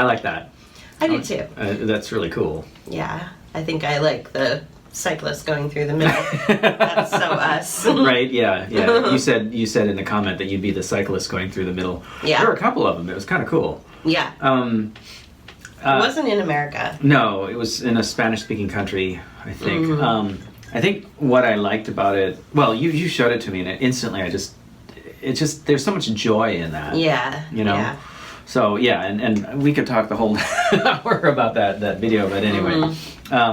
I like that. I do too. That's really cool. Yeah, I think I like the cyclist going through the middle. That's so us. Right, yeah. You said in the comment that you'd be the cyclist going through the middle. Yeah. There were a couple of them. It was kind of cool. Yeah. It wasn't in America. No, it was in a Spanish-speaking country, I think. Mm-hmm. I think what I liked about it, well, you showed it to me, and instantly there's so much joy in that. Yeah. You know? Yeah. So, yeah, and we could talk the whole hour about that video, but anyway.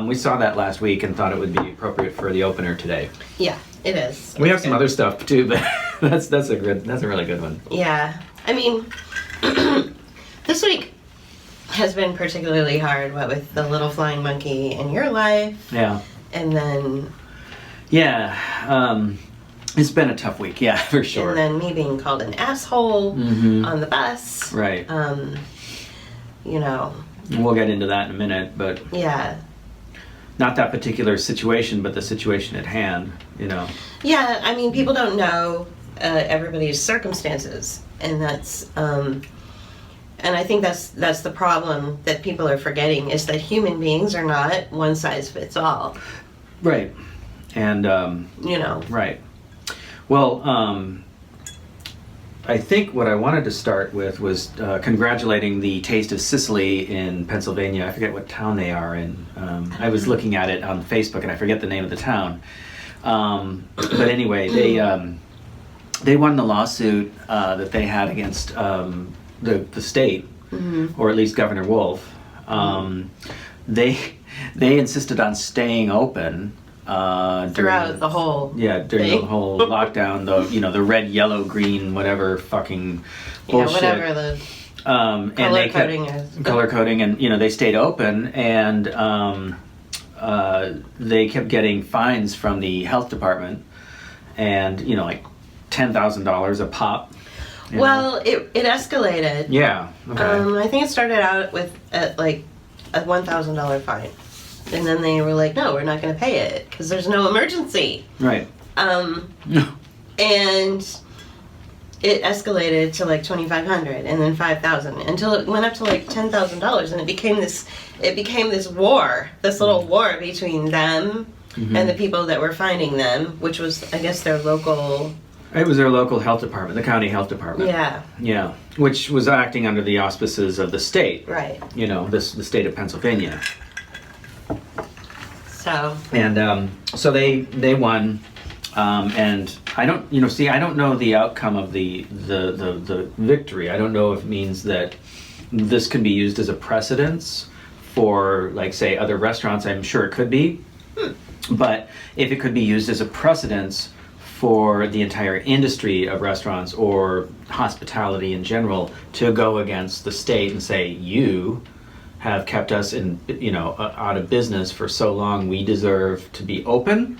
We saw that last week and thought it would be appropriate for the opener today. Yeah, it is. We have some other stuff, too, but that's a really good one. Yeah. I mean, this week has been particularly hard, what with the little flying monkey in your life. Yeah. And then... Yeah. It's been a tough week, yeah, for sure. And then me being called an asshole on the bus. Right. You know. We'll get into that in a minute, but... Yeah. Not that particular situation, but the situation at hand, you know. Yeah, I mean, people don't know everybody's circumstances, and that's... and I think that's the problem that people are forgetting, is that human beings are not one size fits all. Right. And, you know. Right. Well, I think what I wanted to start with was congratulating the Taste of Sicily in Pennsylvania. I forget what town they are in. I was looking at it on Facebook, and I forget the name of the town. But anyway, they won the lawsuit that they had against the state, or at least Governor Wolf. They insisted on staying open throughout the whole during thing. the whole lockdown, the red, yellow, green, whatever fucking bullshit. Yeah, whatever the color coding is. Color coding, and they stayed open, and they kept getting fines from the health department, and like $10,000 a pop. Well, it escalated. Yeah. Okay. I think it started out at like a $1,000 fine. And then they were like, no, we're not going to pay it because there's no emergency. Right. And it escalated to like $2,500 and then $5,000 until it went up to like $10,000, and it became this war, this little war between them and the people that were finding them, which was, I guess, their local. It was their local health department, the county health department. Yeah. Yeah. Which was acting under the auspices of the state. Right. The state of Pennsylvania. So. And so they won, and I don't know the outcome of the victory. I don't know if it means that this can be used as a precedence for, like, say, other restaurants. I'm sure it could be, but if it could be used as a precedence for the entire industry of restaurants or hospitality in general to go against the state and say, you have kept us out of business for so long. We deserve to be open.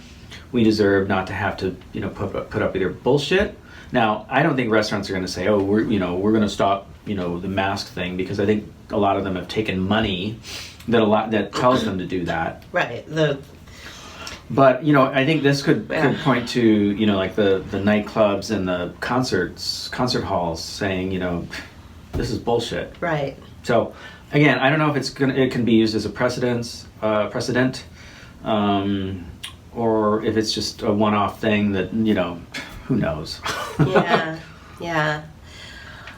We deserve not to have to put up with your bullshit. Now, I don't think restaurants are going to say, oh, we're going to stop the mask thing, because I think a lot of them have taken money that tells them to do that. Right. But I think this could point to like the nightclubs and the concert halls saying this is bullshit. Right. So again, I don't know if it can be used as a precedent, or if it's just a one-off thing that who knows. Yeah.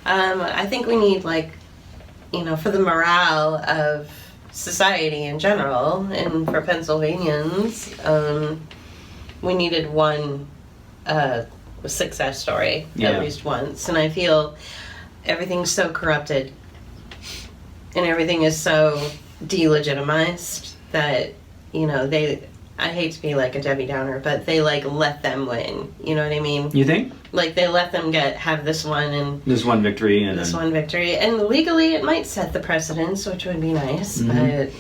I think we need, like, for the morale of society in general, and for Pennsylvanians, we needed one success story at least once. And I feel everything's so corrupted and everything is so delegitimized that I hate to be like a Debbie Downer, but they let them win. You know what I mean? You think? Like, they let them have this one victory, and legally it might set the precedence, which would be nice. But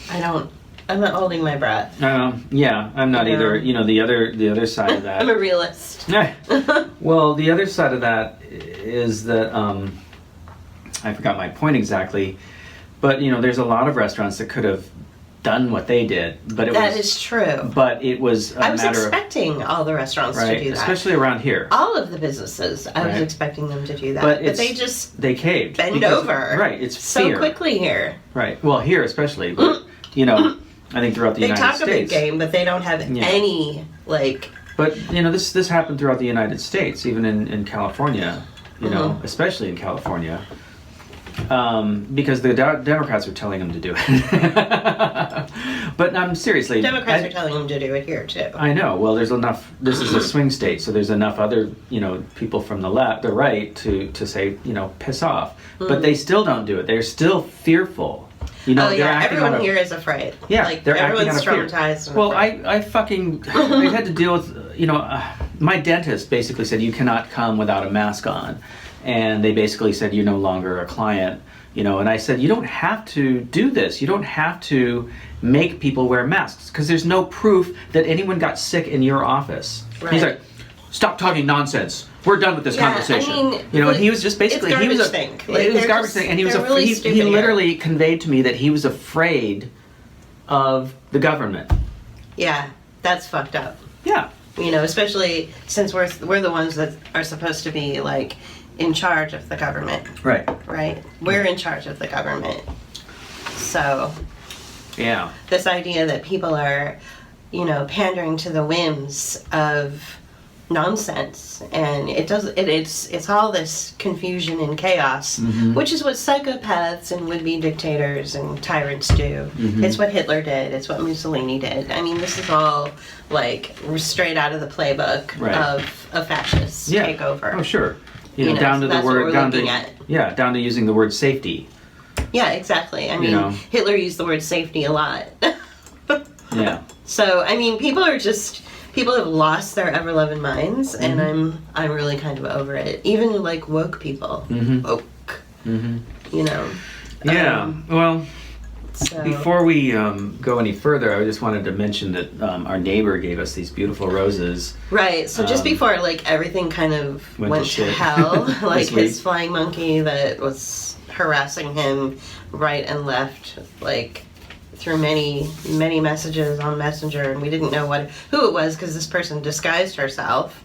I'm not holding my breath. Yeah, I'm not either. The other side of that. I'm a realist. Well, the other side of that is that I forgot my point exactly, but there's a lot of restaurants that could have done what they did, but it That was is true. But it was a I was matter expecting all the restaurants of to do that. especially around here. All of the businesses, I was Right. expecting them to do that. But But they just they caved. bend because- over. Right, it's so fear. quickly here. Right. Well, here especially, but you know, I think throughout the They United talk States. a big game, but they don't have Yeah. any, like... But you know, this happened throughout the United States, even in California. You know, especially in California, because the Democrats are telling them to do it. But seriously, Democrats are telling them to do it here, too. I know. Well, there's enough. This is a swing state, so there's enough other, people from the left, the right, to say, piss off. But they still don't do it. They're still fearful. Oh yeah, everyone here is afraid. Yeah, like they're acting everyone's out of fear. traumatized. And Well, afraid. I had to deal with, my dentist basically said you cannot come without a mask on, and they basically said you're no longer a client. And I said, you don't have to do this. You don't have to make people wear masks because there's no proof that anyone got sick in your office. Right. He's like, stop talking nonsense. We're done with this conversation. I mean, and he was just basically it's he was garbage thing. Like, it was they're garbage just- thing, and he was they're really he stupid literally conveyed to me that he was afraid of the government. Yeah, that's fucked up. Yeah. Especially since we're the ones that are supposed to be like in charge of the government. Right. Right? We're in charge of the government. So Yeah. this idea that people are, pandering to the whims of nonsense, and it's all this confusion and chaos, which is what psychopaths and would-be dictators and tyrants do. It's what Hitler did. It's what Mussolini did. I mean, this is all like straight out of the playbook of a fascist takeover. Oh, sure. so Down to the that's what word, we're down to looking at. down to using the word safety. Yeah, exactly. I mean, Hitler used the word safety a lot. Yeah. So, I mean, people have lost their ever-loving minds, and I'm really kind of over it. Even like woke people. Woke. Yeah. Well, So. before we go any further, I just wanted to mention that our neighbor gave us these beautiful roses. Right, so just before like everything kind of went to shit. hell, like This week. his flying monkey that was harassing him right and left, like through many messages on Messenger, and we didn't know who it was because this person disguised herself.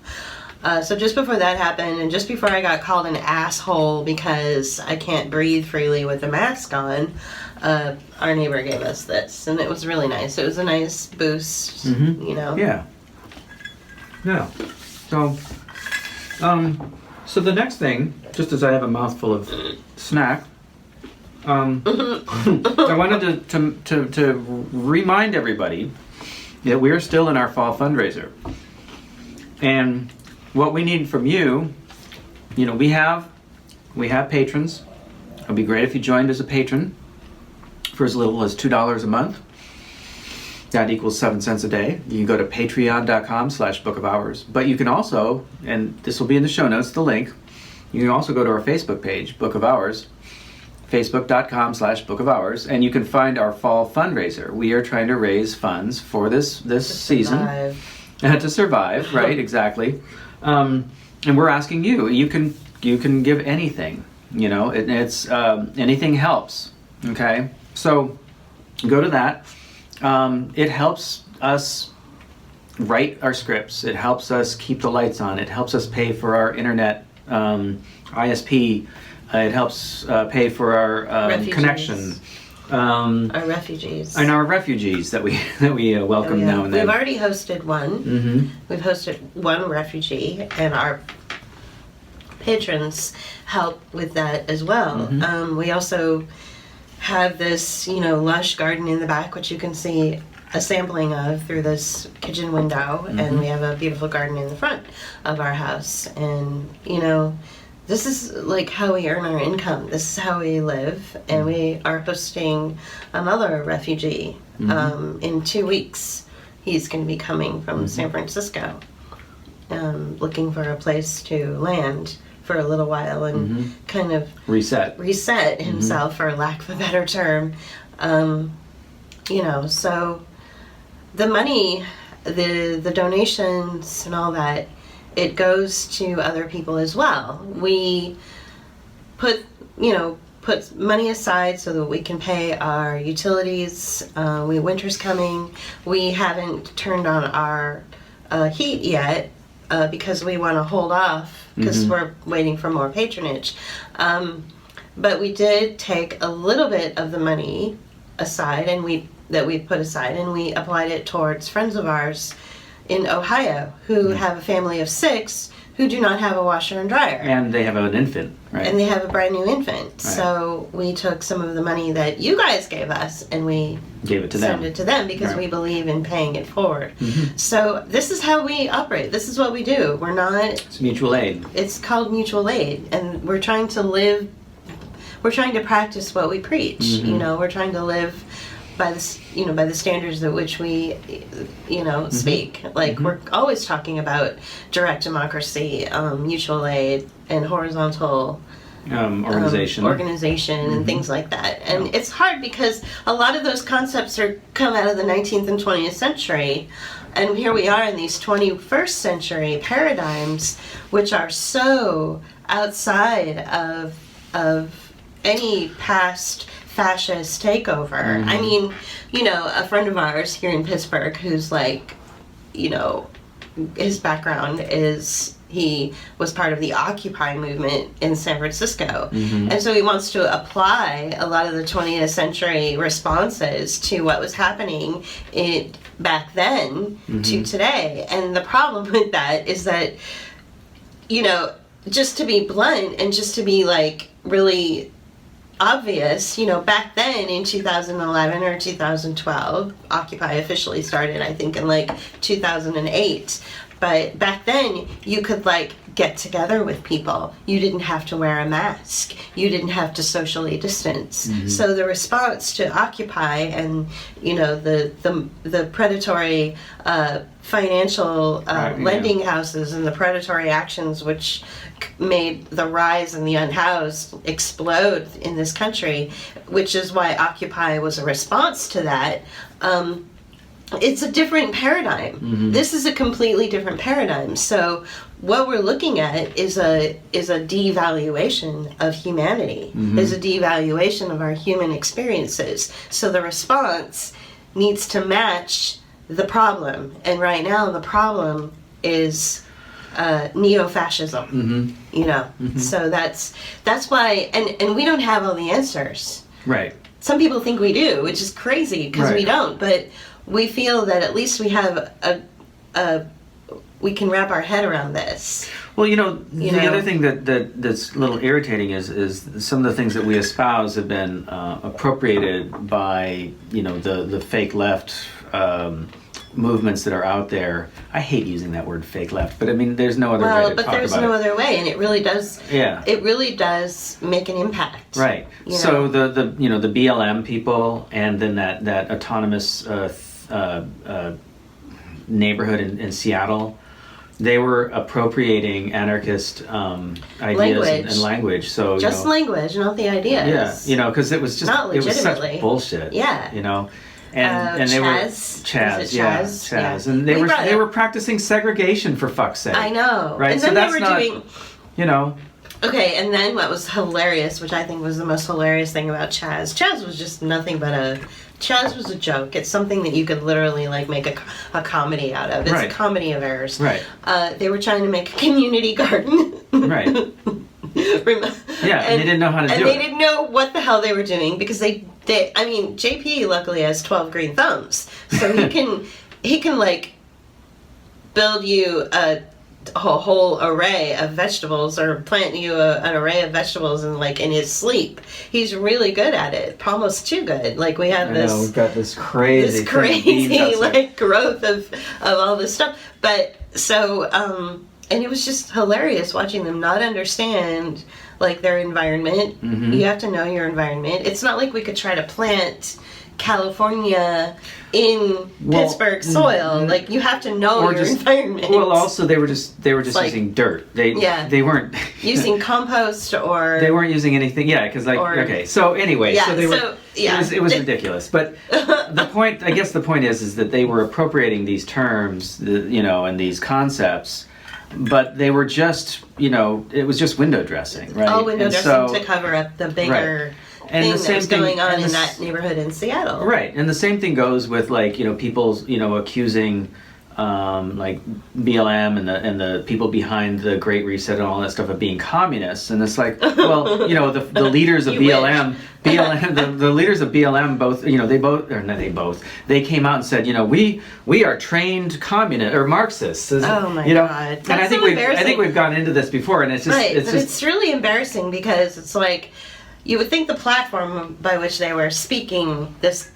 So just before that happened, and just before I got called an asshole because I can't breathe freely with a mask on, our neighbor gave us this, and it was really nice. It was a nice boost, Yeah. Yeah. So, so the next thing, just as I have a mouthful of snack, I wanted to remind everybody that we're still in our fall fundraiser, and what we need from you, we have patrons. It would be great if you joined as a patron for as little as $2 a month. That equals 7 cents a day. You can go to patreon.com/Book of Hours. But you can also, and this will be in the show notes, the link, you can also go to our Facebook page, Book of Hours, facebook.com/Book of Hours, and you can find our fall fundraiser. We are trying to raise funds for this season. To survive, right, exactly. And we're asking you. You can give anything. It's anything helps. Okay, so go to that. It helps us write our scripts. It helps us keep the lights on. It helps us pay for our internet ISP. It helps pay for our connection. Our refugees. And our refugees that we welcome now and then. We've already hosted one. We've hosted one refugee, and our patrons help with that as well. We also have this, lush garden in the back, which you can see a sampling of through this kitchen window, and we have a beautiful garden in the front of our house. And, this is like how we earn our income. This is how we live, and we are hosting another refugee in 2 weeks. He's going to be coming from San Francisco, looking for a place to land for a little while and kind of reset himself, for lack of a better term. So the money, the donations and all that, it goes to other people as well. We put put money aside so that we can pay our utilities. Winter's coming. We haven't turned on our heat yet because we want to hold off because we're waiting for more patronage. But we did take a little bit of the money aside, and we put aside, and we applied it towards friends of ours in Ohio who have a family of 6 who do not have a washer and dryer. And they have an infant, right? And they have a brand new infant. Right. So we took some of the money that you guys gave us and we gave it to sent it to them because we believe in paying it forward. So this is how we operate. This is what we do. We're not... It's mutual aid. It's called mutual aid. And we're trying to live... We're trying to practice what we preach. You know, we're trying to live by the, by the standards at which we, speak. Like, we're always talking about direct democracy, mutual aid, and horizontal organization and things like that. And it's hard because a lot of those concepts come out of the 19th and 20th century. And here we are in these 21st century paradigms, which are so outside of any past fascist takeover. I mean, a friend of ours here in Pittsburgh who's like, his background is he was part of the Occupy movement in San Francisco. And so he wants to apply a lot of the 20th century responses to what was happening back then to today. And the problem with that is that, just to be blunt and just to be like really obvious, back then in 2011 or 2012, Occupy officially started, I think, in like 2008. But back then, you could like get together with people. You didn't have to wear a mask. You didn't have to socially distance. So the response to Occupy and the predatory financial lending houses and the predatory actions which made the rise and the unhoused explode in this country, which is why Occupy was a response to that. It's a different paradigm. This is a completely different paradigm. So what we're looking at is a devaluation of humanity, is a devaluation of our human experiences. So the response needs to match the problem. And right now the problem is neo-fascism. So that's why, and we don't have all the answers. Right. Some people think we do, which is crazy because we don't, but we feel that at least we have we can wrap our head around this. Well, the other thing that's a little irritating is some of the things that we espouse have been appropriated by the fake left movements that are out there. I hate using that word fake left, but I mean there's no other way to talk about it. Well, but there's no other way, and it really does. Yeah. It really does make an impact. Right. So the BLM people, and then that autonomous neighborhood in Seattle, they were appropriating anarchist ideas and language. So just language, not the ideas. Yeah, because it was just not legitimately. It was such bullshit. Yeah. And they Chaz, and they were practicing segregation, for fuck's sake. I know. Right. And then they were doing. Okay, and then what was hilarious, which I think was the most hilarious thing about Chaz. Chaz was just nothing but Chaz was a joke. It's something that you could literally like make a comedy out of. It's a comedy of errors. Right. They were trying to make a community garden. Right. And they didn't know how to do it. And they didn't know what the hell they were doing because JP luckily has 12 green thumbs. So he can like build you a whole array of vegetables or plant you an array of vegetables in his sleep. He's really good at it, almost too good. Like we've got this crazy like growth of all this stuff. But so and it was just hilarious watching them not understand like their environment. You have to know your environment. It's not like we could try to plant California in Pittsburgh soil. Like you have to know your environment. Well, also they were just like, using dirt. They weren't using compost or they weren't using anything. Yeah, because So anyway, it was ridiculous. But the point is that they were appropriating these terms, and these concepts. but they were just, it was just window dressing, right? All window And dressing so- to cover up the bigger And thing the that same was thing- going on and in the that neighborhood in Seattle. Right, and the same thing goes with people, accusing like BLM and the people behind the Great Reset and all that stuff of being communists, and it's like, well, the leaders of You BLM, the leaders of BLM they came out and said, we are trained communist or Marxists. Oh my God, and I think we've gone into this before, and it's just Right, it's but just it's really embarrassing because it's like, you would think the platform by which they were speaking this,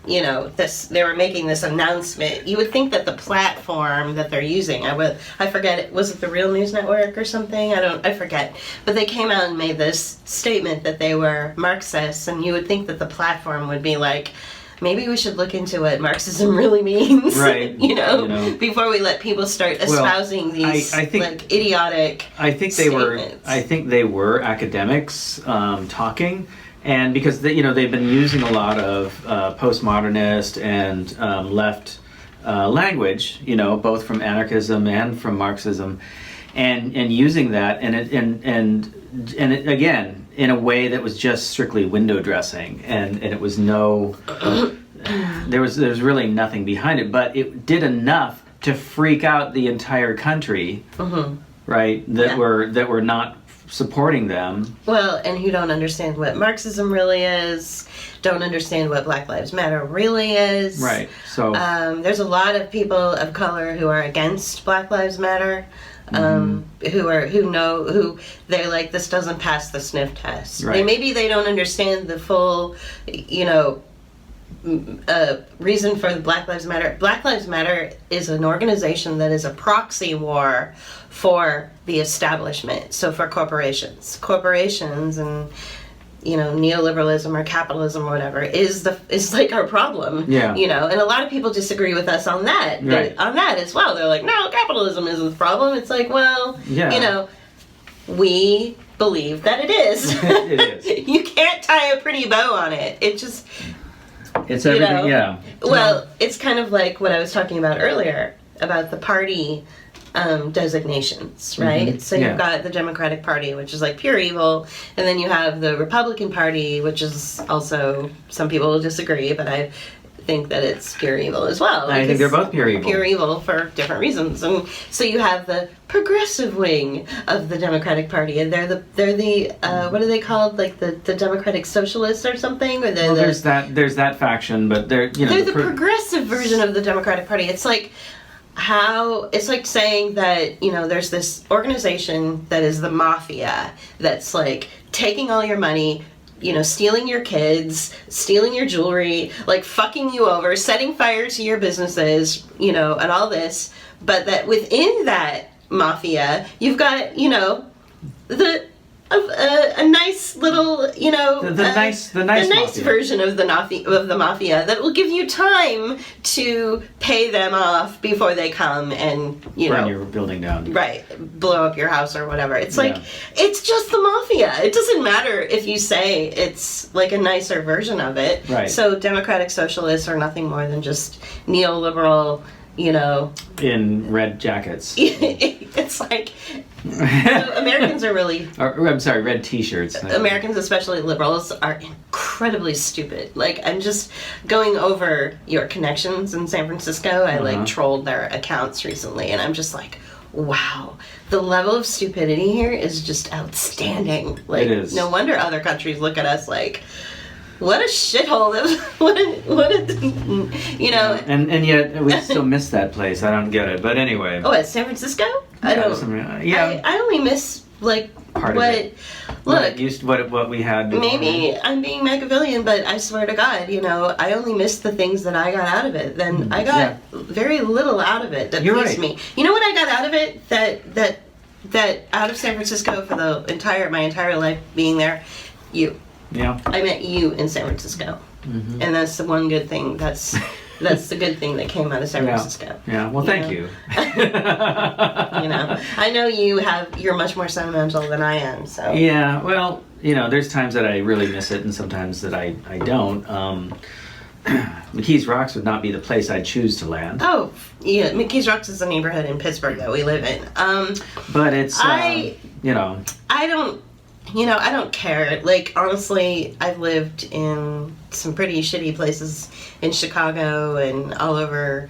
they were making this announcement, you would think that the platform that they're using, I forget, was it the Real News Network or something? I forget. But they came out and made this statement that they were Marxists, and you would think that the platform would be like, maybe we should look into what Marxism really means, right? Before we let people start espousing these I think, like idiotic. I think they were academics talking, and because they've been using a lot of postmodernist and left language, both from anarchism and from Marxism, and using that and it again in a way that was just strictly window dressing, and it was there was really nothing behind it, but it did enough to freak out the entire country, right? That were not supporting them. Well, and who don't understand what Marxism really is, don't understand what Black Lives Matter really is. Right. So there's a lot of people of color who are against Black Lives Matter. Who they're like, this doesn't pass the sniff test. Right. Maybe they don't understand the full, reason for the Black Lives Matter. Black Lives Matter is an organization that is a proxy war for the establishment. So for corporations and neoliberalism or capitalism or whatever is like our problem. Yeah. And a lot of people disagree with us on that. Right. On that as well. They're like, no, capitalism isn't the problem. It's like, well, we believe that it is. It is. You can't tie a pretty bow on it. It's everything. Yeah. Well, it's kind of like what I was talking about earlier about the party designations, right? So you've got the Democratic Party, which is like pure evil, and then you have the Republican Party, which is also, some people will disagree, but I think that it's pure evil as well. I think they're both pure evil. Pure evil for different reasons. And so you have the progressive wing of the Democratic Party, and they're the what are they called? Like the Democratic Socialists or something? Or there's that faction, but they're the progressive version of the Democratic Party. It's like saying that there's this organization that is the mafia that's like taking all your money, stealing your kids, stealing your jewelry, like fucking you over, setting fire to your businesses, and all this, but that within that mafia you've got a nice little the nice mafia version of the mafia that will give you time to pay them off before they come and burn your building down, right, blow up your house or whatever. It's like, it's just the mafia. It doesn't matter if you say it's like a nicer version of it. Right. So democratic socialists are nothing more than just neoliberal, in red jackets. It's like, so Americans are really... I'm sorry, red t-shirts. Americans, especially liberals, are incredibly stupid. Like, I'm just going over your connections in San Francisco. I trolled their accounts recently, and I'm just like, wow, the level of stupidity here is just outstanding. Like, it is. No wonder other countries look at us like, what a shithole! And yet we still miss that place. I don't get it. But anyway. Oh, at San Francisco? I only miss like part what. Of it. Look, what we had. Maybe I'm being Machiavellian, but I swear to God, I only missed the things that I got out of it. Then I got very little out of it that pleased me. You know what I got out of it? That out of San Francisco for my entire life being there, you. Yeah. I met you in San Francisco. And that's the one good thing. That's the good thing that came out of San Francisco. Yeah. Well, thank you. I know you're much more sentimental than I am. So. Yeah. Well, there's times that I really miss it, and sometimes that I don't. McKees Rocks would not be the place I'd choose to land. Oh, yeah, McKees Rocks is a neighborhood in Pittsburgh that we live in. But it's, I I don't care. Like, honestly, I've lived in some pretty shitty places in Chicago and all over,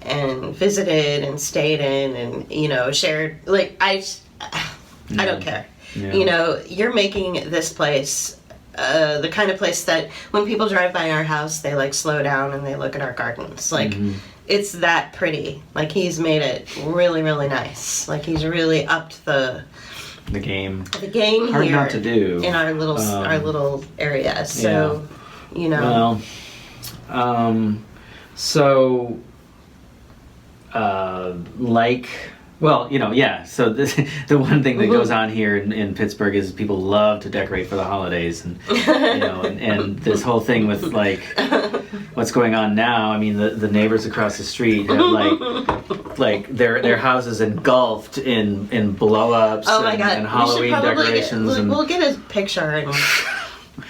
and visited and stayed in and, shared. Like, I don't care. Yeah. You're making this place the kind of place that when people drive by our house, they, like, slow down and they look at our gardens. Like, it's that pretty. Like, he's made it really, really nice. Like, he's really upped the game. The game hard here not to do in our little area. So, Well, so, So the one thing that goes on here in Pittsburgh is people love to decorate for the holidays, and and this whole thing with, like, what's going on now. I mean, the neighbors across the street have like their houses engulfed in blow-ups and Halloween decorations. We'll get a picture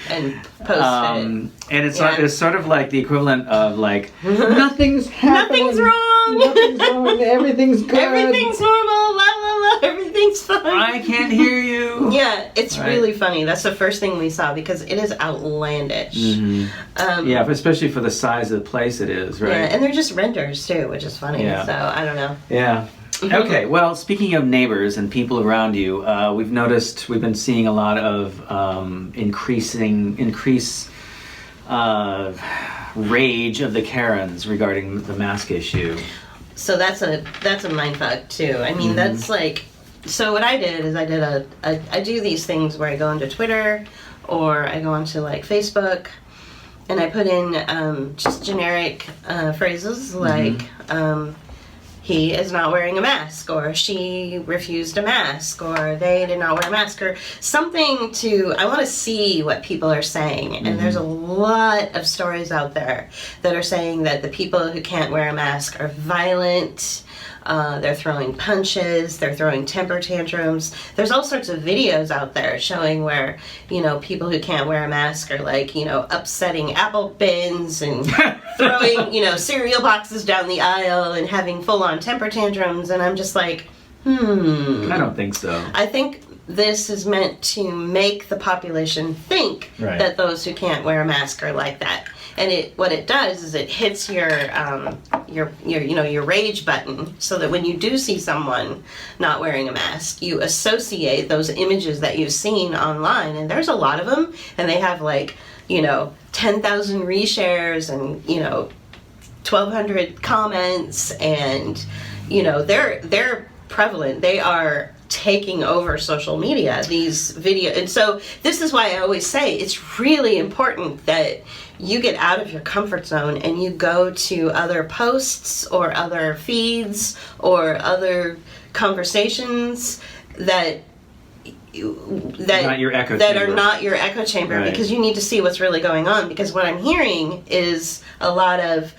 and post it. And it's sort of like the equivalent of, like, nothing's happening. Nothing's wrong. Nothing's wrong. Everything's good. Everything's normal. La la la. Everything's fine. I can't hear you. Yeah, it's really funny. That's the first thing we saw because it is outlandish. Yeah, especially for the size of the place it is, right? Yeah, and they're just renters too, which is funny. Yeah. So I don't know. Yeah. Okay, well, speaking of neighbors and people around you, we've been seeing a lot of increased rage of the Karens regarding the mask issue. So that's a mindfuck too. I mean, that's like, so what I did is I do these things where I go into Twitter or I go onto, like, Facebook, and I put in just generic phrases like, he is not wearing a mask, or she refused a mask, or they did not wear a mask, or something I want to see what people are saying. And there's a lot of stories out there that are saying that the people who can't wear a mask are violent, they're throwing punches, they're throwing temper tantrums. There's all sorts of videos out there showing where, people who can't wear a mask are, like, upsetting apple bins and throwing, cereal boxes down the aisle and having full-on temper tantrums. And I'm just like, I don't think so. I think this is meant to make the population think that those who can't wear a mask are like that. And what it does is it hits your rage button, so that when you do see someone not wearing a mask, you associate those images that you've seen online, and there's a lot of them, and they have, like, 10,000 reshares and 1,200 comments, and they're prevalent. They are taking over social media, these videos. And so this is why I always say it's really important that you get out of your comfort zone and you go to other posts or other feeds or other conversations that not your echo that chamber. Are not your echo chamber, because you need to see what's really going on. Because what I'm hearing is a lot of,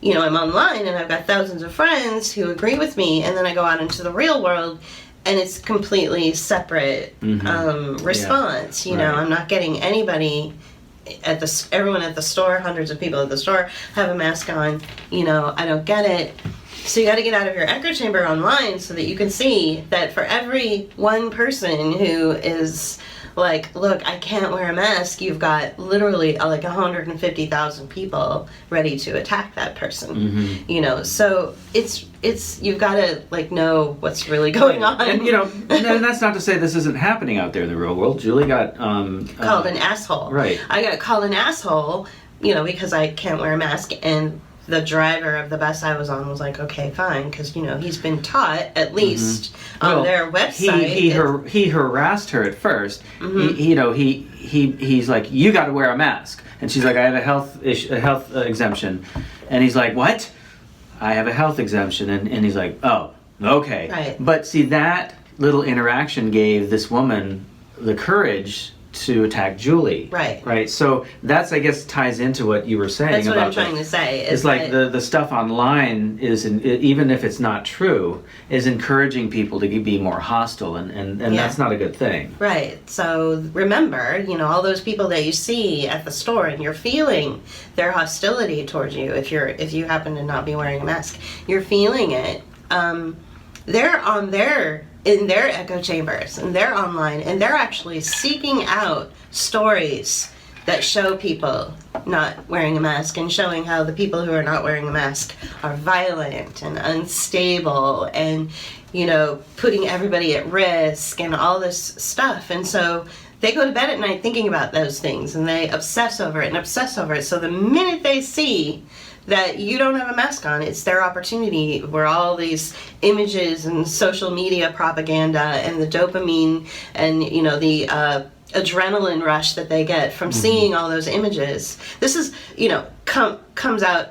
I'm online and I've got thousands of friends who agree with me, and then I go out into the real world and it's completely separate response. I'm not getting anybody everyone at the store, hundreds of people at the store have a mask on. I don't get it. So you got to get out of your echo chamber online so that you can see that for every one person who is like, look, I can't wear a mask, you've got literally like 150,000 people ready to attack that person. So it's you've got to, like, know what's really going on. And and that's not to say this isn't happening out there in the real world. Julie got called an asshole. Right. I got called an asshole, because I can't wear a mask, and the driver of the bus I was on was like, okay, fine, because he's been taught, at least on their website. He harassed her at first. He's like, you got to wear a mask, and she's like, I have a health exemption, and he's like, what? I have a health exemption, and he's like, oh, okay. Right. But see, that little interaction gave this woman the courage to attack Julie. Right. Right. So that's, I guess, ties into what you were saying. That's what about I'm trying to say. It's like the stuff online is, even if it's not true, is encouraging people to be more hostile, and that's not a good thing. Right. So remember, all those people that you see at the store, and you're feeling their hostility towards you if you happen to not be wearing a mask. You're feeling it. They're in their echo chambers, and they're online, and they're actually seeking out stories that show people not wearing a mask, and showing how the people who are not wearing a mask are violent and unstable, and putting everybody at risk, and all this stuff. And so they go to bed at night thinking about those things, and they obsess over it and obsess over it. So the minute they see that you don't have a mask on, it's their opportunity, where all these images and social media propaganda and the dopamine and the adrenaline rush that they get from seeing all those images, this is comes out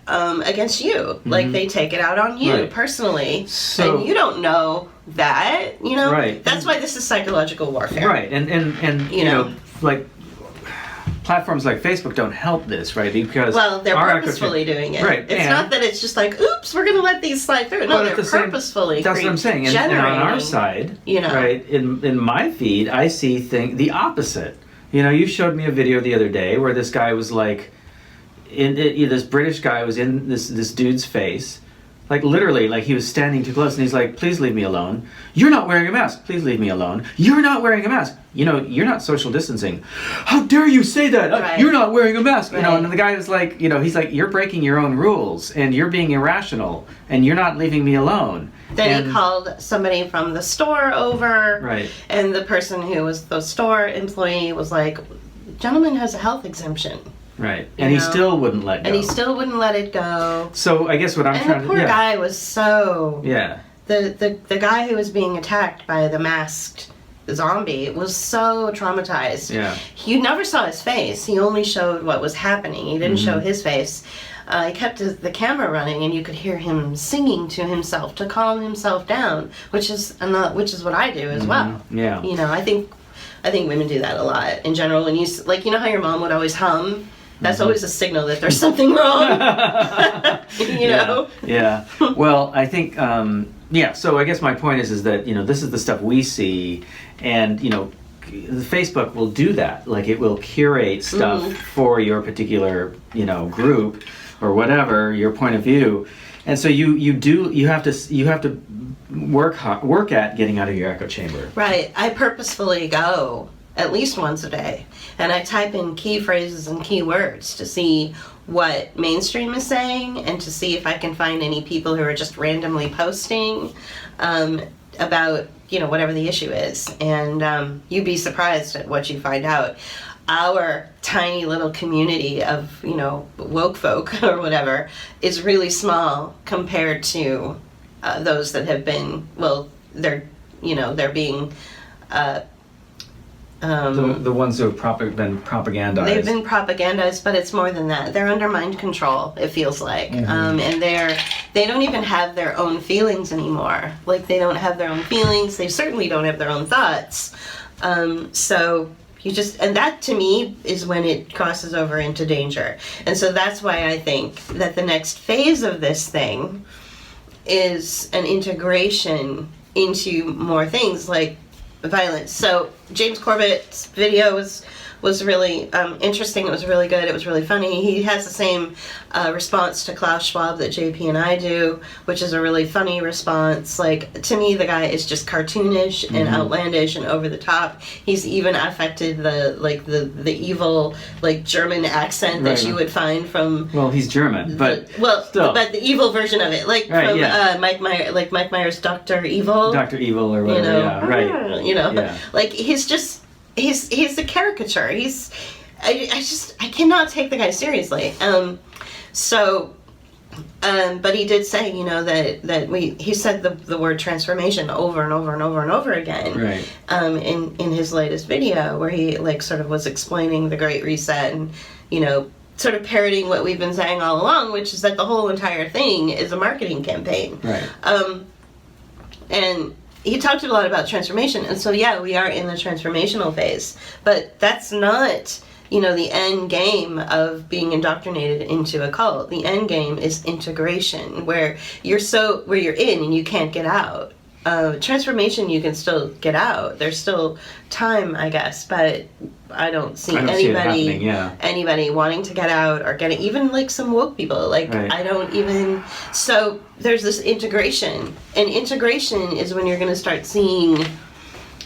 against you. Like, they take it out on you personally, and you don't know that. Right. That's why this is psychological warfare. Right. And like, platforms like Facebook don't help this, right? Because they're purposefully doing it. Right. It's not that it's just like, oops, we're going to let these slide through. No, they're purposefully. That's what I'm saying. And on our side, right, in my feed, I see the opposite. You showed me a video the other day where this guy was like, this British guy was in this dude's face. Like, literally, like, he was standing too close, and he's like, please leave me alone. You're not wearing a mask. Please leave me alone. You're not wearing a mask. You're not social distancing. How dare you say that? Right. You're not wearing a mask. Right. And the guy was like, he's like, you're breaking your own rules, and you're being irrational, and you're not leaving me alone. Then he called somebody from the store over. Right. And the person who was the store employee was like, gentleman has a health exemption. Right. And he still wouldn't let go. And he still wouldn't let it go. So I guess what I'm trying to... And the poor guy was so... Yeah. The guy who was being attacked by the masked zombie was so traumatized. Yeah. You never saw his face. He only showed what was happening. He didn't show his face. He kept the camera running, and you could hear him singing to himself to calm himself down, which is what I do as well. Yeah. I think women do that a lot in general. When how your mom would always hum. That's always a signal that there's something wrong. Yeah. Well, I think, so I guess my point is that, this is the stuff we see, and, Facebook will do that. Like, it will curate stuff for your particular, group or whatever, your point of view. And so you have to work at getting out of your echo chamber. Right. I purposefully go at least once a day, and I type in key phrases and key words to see what mainstream is saying, and to see if I can find any people who are just randomly posting about whatever the issue is. And you'd be surprised at what you find out. Our tiny little community of woke folk or whatever is really small compared to those that have been they're being the ones who have been propagandized. They've been propagandized, but it's more than that. They're under mind control, it feels like. And they don't even have their own feelings anymore. Like, they don't have their own feelings. They certainly don't have their own thoughts. So and that to me is when it crosses over into danger. And so that's why I think that the next phase of this thing is an integration into more things like violence. So James Corbett's video was really interesting. It was really good. It was really funny. He has the same response to Klaus Schwab that JP and I do, which is a really funny response. Like, to me, the guy is just cartoonish and outlandish and over the top. He's even affected the evil German accent that you would find from. Well, he's German, but still. But the evil version of it, Mike Myers' Dr. Evil. Dr. Evil or whatever. Like, he's a caricature. I cannot take the guy seriously. But he did say, he said the word transformation over and over and over and over again. Right. In his latest video, where he sort of was explaining the Great Reset and, sort of parroting what we've been saying all along, which is that the whole entire thing is a marketing campaign. Right. And he talked a lot about transformation, and so yeah, we are in the transformational phase, but that's not, you know, the end game of being indoctrinated into a cult. The end game is integration, where you're in and you can't get out. Transformation, you can still get out. There's still time, I guess, but I don't see anybody wanting to get out or getting, even like some woke people. Like, right. I don't even. So there's this integration, and integration is when you're going to start seeing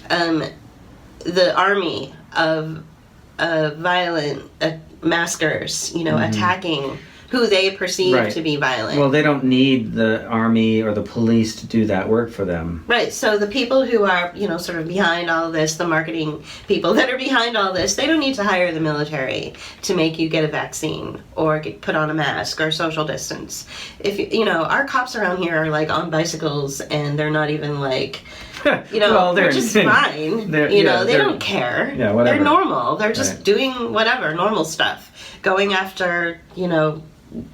the army of violent maskers, you know, attacking who they perceive to be violent. Well, they don't need the army or the police to do that work for them. Right. So the people who are, you know, sort of behind all this, the marketing people that are behind all this, they don't need to hire the military to make you get a vaccine or put on a mask or social distance. If you know, our cops around here are like on bicycles, and they're not even like, you know, well, they're just fine. You know, they don't care. Yeah, whatever. They're normal. They're just doing whatever, normal stuff. Going after, you know,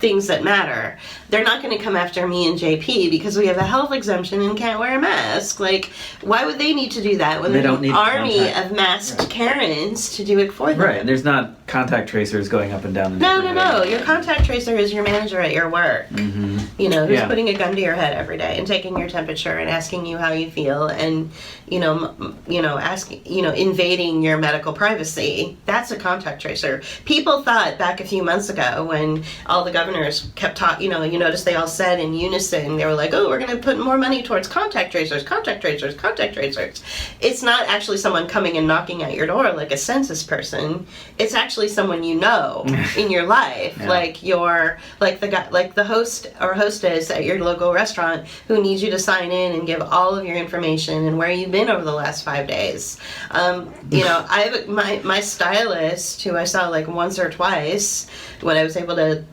things that matter. They're not going to come after me and JP because we have a health exemption and can't wear a mask. Like, why would they need to do that when there's an army of masked Karens to do it for them? Right, and there's not contact tracers going up and down the No. Your contact tracer is your manager at your work. You know, who's putting a gun to your head every day and taking your temperature and asking you how you feel and, asking, invading your medical privacy. That's a contact tracer. People thought back a few months ago when all the governors kept talking, you notice they all said in unison, they were like, oh, we're going to put more money towards contact tracers. It's not actually someone coming and knocking at your door like a census person. It's actually someone you know in your life, like the host or hostess at your local restaurant who needs you to sign in and give all of your information and where you've been over the last 5 days. I have my stylist, who I saw like once or twice when I was able to,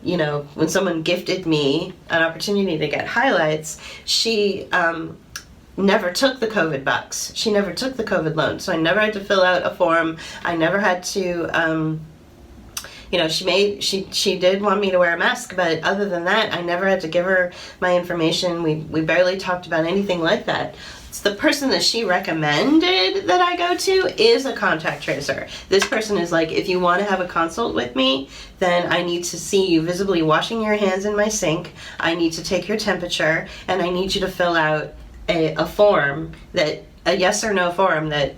when someone gifted me an opportunity to get highlights, she never took the COVID bucks. She never took the COVID loan. So I never had to fill out a form. I never had to, she did want me to wear a mask, but other than that, I never had to give her my information. We barely talked about anything like that. The person that she recommended that I go to is a contact tracer. This person is like, if you want to have a consult with me, then I need to see you visibly washing your hands in my sink. I need to take your temperature, and I need you to fill out a form, a yes or no form that,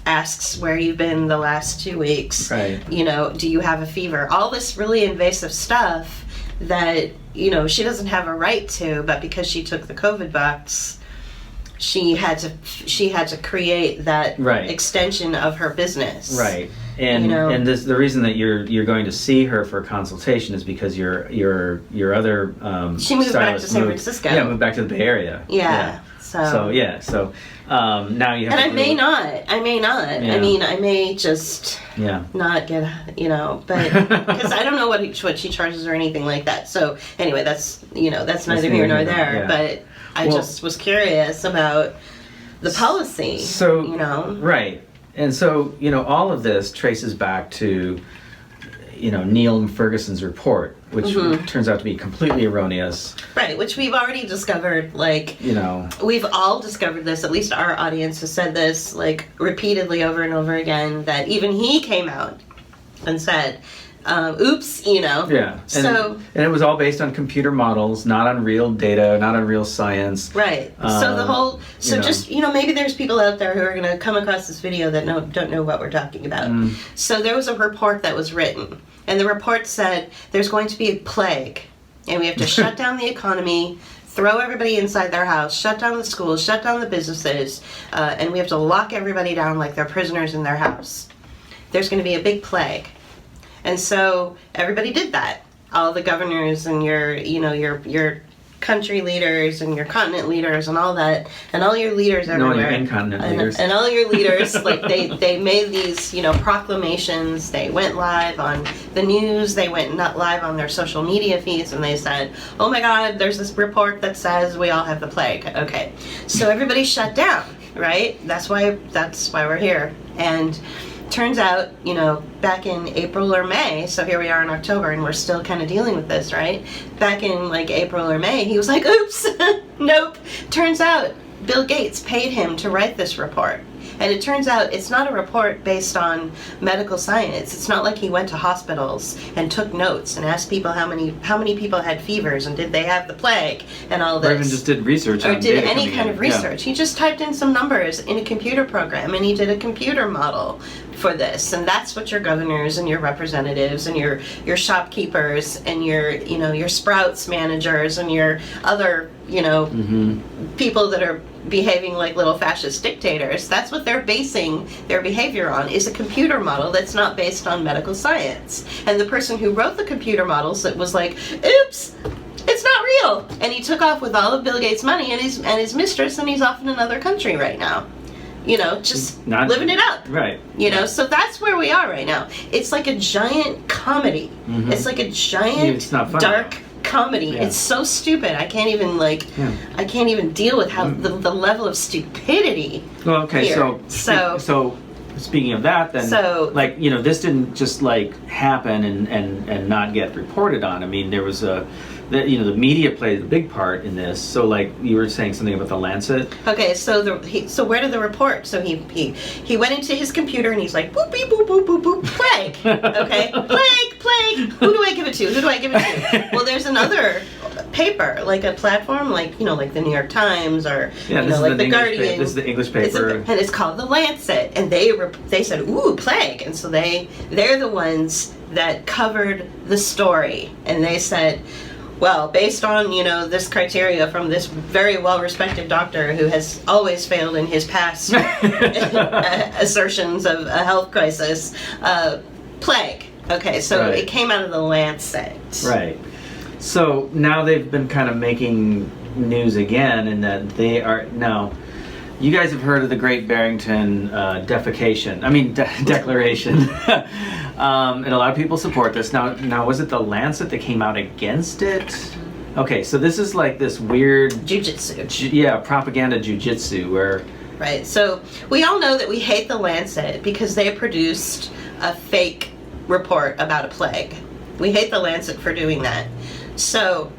asks where you've been the last 2 weeks. Right. Do you have a fever? All this really invasive stuff that, she doesn't have a right to, but because she took the COVID bucks, she had to create that extension of her business. Right. And the reason that you're going to see her for a consultation is because your other she moved back to San Francisco. Yeah, moved back to the Bay Area. Yeah. So now you have. And I may not. Yeah. I mean, I may just not get but because I don't know what she charges or anything like that. So anyway, that's neither here nor there. Yeah. But I just was curious about the policy. So right. And so, all of this traces back to, Neal Ferguson's report, which turns out to be completely erroneous. Right, which we've already discovered, we've all discovered this, at least our audience has said this, repeatedly over and over again, that even he came out and said, oops, Yeah. And it was all based on computer models, not on real data, not on real science. Right. Maybe there's people out there who are going to come across this video that don't know what we're talking about. So there was a report that was written, and the report said there's going to be a plague, and we have to shut down the economy, throw everybody inside their house, shut down the schools, shut down the businesses, and we have to lock everybody down like they're prisoners in their house. There's going to be a big plague. And so everybody did that. All the governors and your country leaders and your continent leaders and all that, and all your leaders everywhere. No, your incontinent leaders. And all your leaders, they made these, proclamations. They went live on the news. They went not live on their social media feeds, and they said, "Oh my God, there's this report that says we all have the plague." Okay, so everybody shut down, right? That's why we're here. And turns out, back in April or May, so here we are in October and we're still kind of dealing with this, right? Back in April or May, he was like, oops, nope. Turns out Bill Gates paid him to write this report. And it turns out it's not a report based on medical science. It's not like he went to hospitals and took notes and asked people how many people had fevers and did they have the plague and all this. Or even just did research or on did data any coming kind in. of research. He just typed in some numbers in a computer program and he did a computer model for this. And that's what your governors and your representatives and your shopkeepers and your Sprouts managers and your other people that are behaving like little fascist dictators, that's what they're basing their behavior on, is a computer model that's not based on medical science. And the person who wrote the computer models that was like, oops, it's not real, and he took off with all of Bill Gates' money and his mistress, and he's off in another country right now, just Not living it up. Right. So that's where we are right now. It's like a giant comedy. It's like a giant It's not funny. dark comedy. Yeah. It's so stupid. I can't even I can't even deal with how the level of stupidity. Well, okay, here. so speaking of that, then, this didn't just happen and not get reported on. I mean, there was the media played a big part in this. So, you were saying something about the Lancet. Okay, so so where did the report? So he went into his computer and he's like, boop beep boop boop boop boop, plague. Okay, plague. Who do I give it to? Well, there's another paper, like a platform, like the New York Times or the Guardian. This is the English paper, and it's called the Lancet. And they said, ooh, plague, and so they're the ones that covered the story, and they said, well, based on, this criteria from this very well-respected doctor who has always failed in his past assertions of a health crisis, plague. Okay, so Right. It came out of the Lancet. Right. So now they've been kind of making news again in that they are now. You guys have heard of the Great Barrington Declaration, and a lot of people support this. Now, was it the Lancet that came out against it? Okay, so this is like this weird Jujitsu. propaganda jujitsu where. Right. So we all know that we hate the Lancet because they produced a fake report about a plague. We hate the Lancet for doing that. So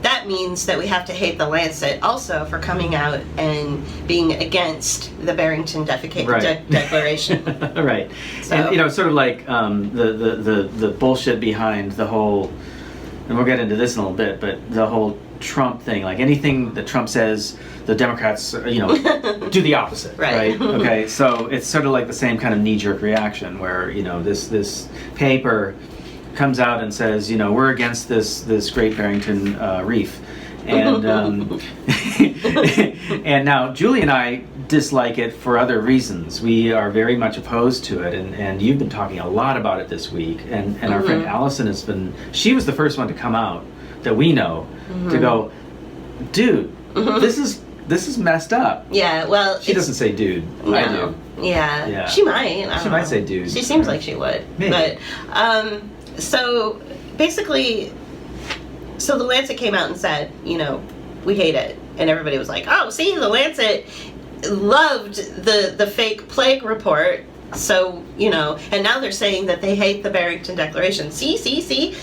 that means that we have to hate the Lancet also for coming out and being against the Barrington Declaration. Right. So. And sort of like the bullshit behind the whole, and we'll get into this in a little bit, but the whole Trump thing, like anything that Trump says, the Democrats, do the opposite, right? Okay, so it's sort of like the same kind of knee-jerk reaction where, this paper comes out and says, we're against this Great Barrington Reef. And and now Julie and I dislike it for other reasons. We are very much opposed to it, and you've been talking a lot about it this week. And our friend Allison she was the first one to come out that we know to go, dude, this is messed up. Yeah, well, she doesn't say dude. No. I do. Yeah. She might. I don't know. Might say dude. She seems like she would. Maybe. But so basically, so the Lancet came out and said, we hate it, and everybody was like, oh, see, the Lancet loved the fake plague report. So, and now they're saying that they hate the Barrington Declaration. See,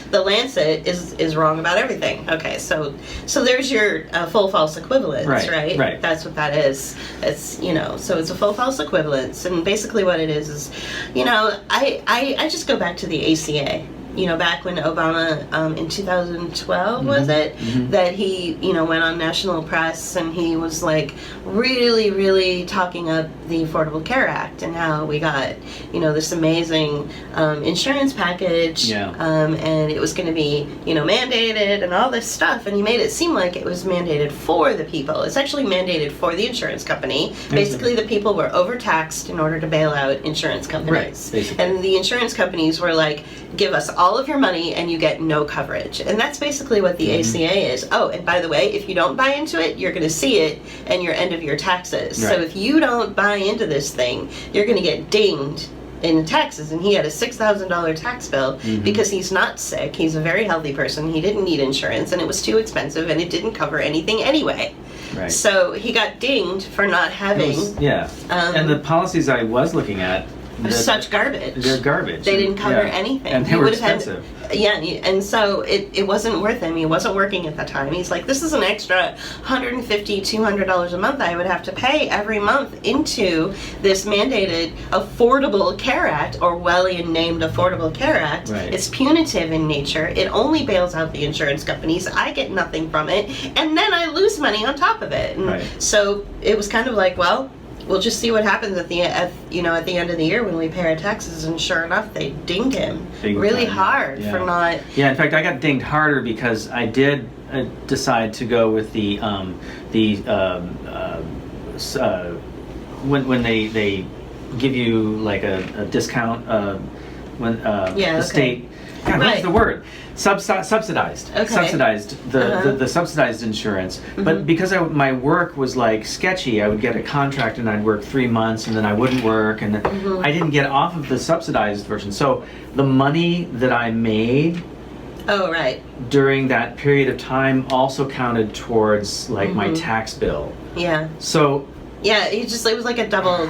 the Lancet is wrong about everything. Okay, so there's your full false equivalence, right? Right. That's what that is. It's, so it's a full false equivalence. And basically what it is, I just go back to the ACA. Back when Obama, in 2012, was it, that he, went on national press and he was like really, really talking up the Affordable Care Act and how we got, this amazing insurance package, and it was going to be, mandated and all this stuff. And he made it seem like it was mandated for the people. It's actually mandated for the insurance company. Basically, the people were overtaxed in order to bail out insurance companies. Right, basically. And the insurance companies were like, give us all of your money and you get no coverage. And that's basically what the ACA is. Oh, and by the way, if you don't buy into it, you're going to see it in your end of your taxes. Right. So if you don't buy into this thing, you're going to get dinged in taxes. And he had a $6,000 tax bill because he's not sick. He's a very healthy person. He didn't need insurance and it was too expensive and it didn't cover anything anyway. Right. So he got dinged for not having... And the policies I was looking at, such garbage. They're garbage. They didn't cover anything. And they were expensive. And so it wasn't worth him. He wasn't working at that time. He's like, this is an extra $150, $200 a month I would have to pay every month into this mandated Affordable Care Act, Orwellian named Affordable Care Act. Right. It's punitive in nature. It only bails out the insurance companies. I get nothing from it, and then I lose money on top of it. And so it was kind of like, well, we'll just see what happens at the end of the year when we pay our taxes. And sure enough, they dinged him really hard for not. Yeah, in fact, I got dinged harder because I did decide to go with when they give you like a discount when the state. God, what's the word? Subsidized. Okay. Subsidized the subsidized insurance. But because my work was like sketchy, I would get a contract and I'd work 3 months and then I wouldn't work, and I didn't get off of the subsidized version. So the money that I made during that period of time also counted towards like my tax bill. Yeah. So it was like a double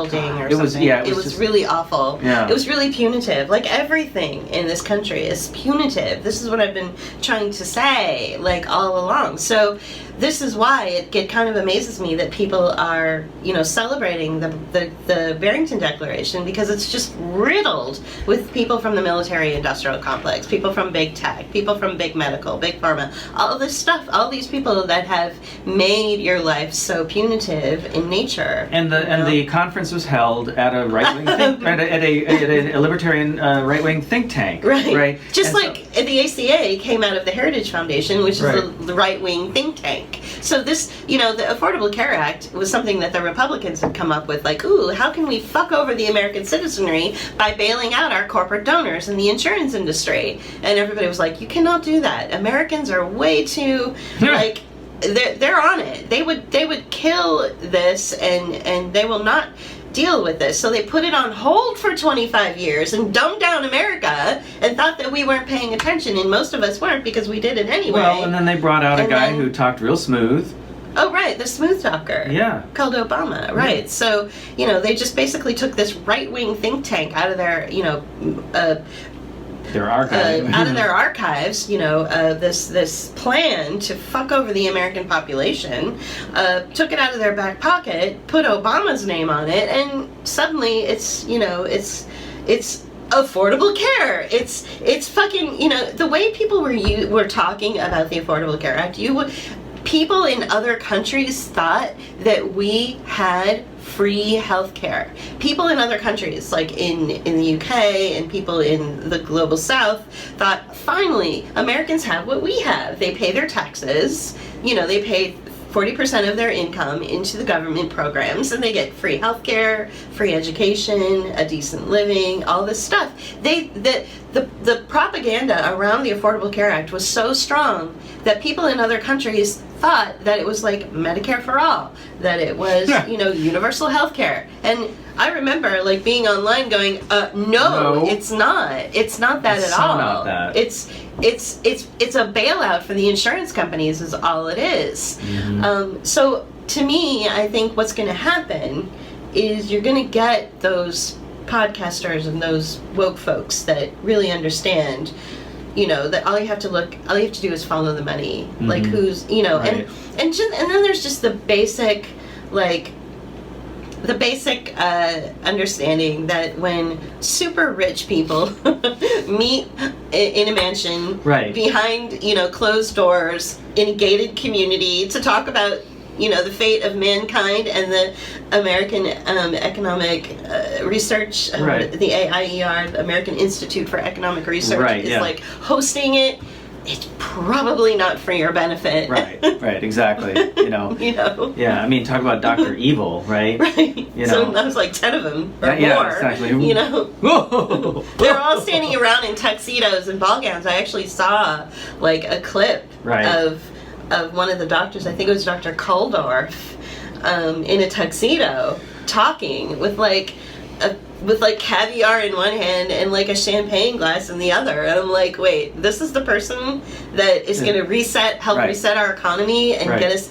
ding or something. It was really awful. Yeah. It was really punitive. Like everything in this country is punitive. This is what I've been trying to say like all along. So this is why it kind of amazes me that people are, celebrating the Barrington Declaration, because it's just riddled with people from the military-industrial complex, people from big tech, people from big medical, big pharma, all this stuff, all these people that have made your life so punitive in nature. And the conference was held at a right-wing at a libertarian right-wing think tank. Right. Just the ACA came out of the Heritage Foundation, which is the right-wing think tank. So this, the Affordable Care Act was something that the Republicans had come up with, like, ooh, how can we fuck over the American citizenry by bailing out our corporate donors in the insurance industry? And everybody was like, you cannot do that. Americans are way too, like, they're on it. They would kill this, and they will not deal with this. So they put it on hold for 25 years and dumbed down America and thought that we weren't paying attention, and most of us weren't because we did it anyway. Well, and then they brought out a guy who talked real smooth. Oh, right, the smooth talker. Yeah. Called Obama, right. Yeah. So, they just basically took this right-wing think tank out of their, their archive. out of their archives, this plan to fuck over the American population, took it out of their back pocket, put Obama's name on it, and suddenly it's affordable care. It's fucking, the way people were talking about the Affordable Care Act, people in other countries thought that we had free health care. People in other countries, like in the UK and people in the global south, thought, finally, Americans have what we have. They pay their taxes, they pay 40% of their income into the government programs, and they get free health care, free education, a decent living, all this stuff. The propaganda around the Affordable Care Act was so strong that people in other countries thought that it was like Medicare for all, that it was, universal health care. And I remember like being online going, no, it's not. It's not that at all. Not that. It's a bailout for the insurance companies is all it is. So to me, I think what's going to happen is you're going to get those podcasters and those woke folks that really understand, that all you have to do is follow the money. Like who's, right. and then there's just the basic, understanding that when super rich people meet in a mansion behind, closed doors in a gated community to talk about, the fate of mankind and the American Economic Research, the AIER, the American Institute for Economic Research, is like hosting it. It's probably not for your benefit. Right, exactly. Yeah, I mean, talk about Dr. Evil, right? Right. So that was like 10 of them or more. Yeah, exactly. They're all standing around in tuxedos and ball gowns. I actually saw like a clip of one of the doctors, I think it was Dr. Kuldorf, in a tuxedo, talking with caviar in one hand and like a champagne glass in the other, and I'm like, wait, this is the person that is going to reset our economy and get us,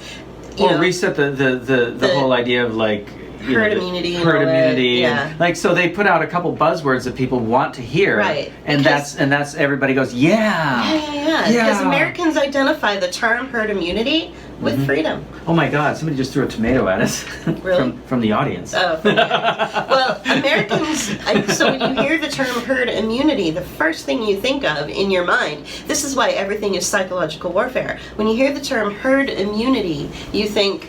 reset the whole idea of like, herd immunity, herd immunity, yeah. like so they put out a couple buzzwords that people want to hear, right? And that's everybody goes, yeah. Because Americans identify the term herd immunity with freedom. Oh my God! Somebody just threw a tomato at us. Really? from the audience. Oh, from the audience. Well, Americans. So when you hear the term herd immunity, the first thing you think of in your mind. This is why everything is psychological warfare. When you hear the term herd immunity, you think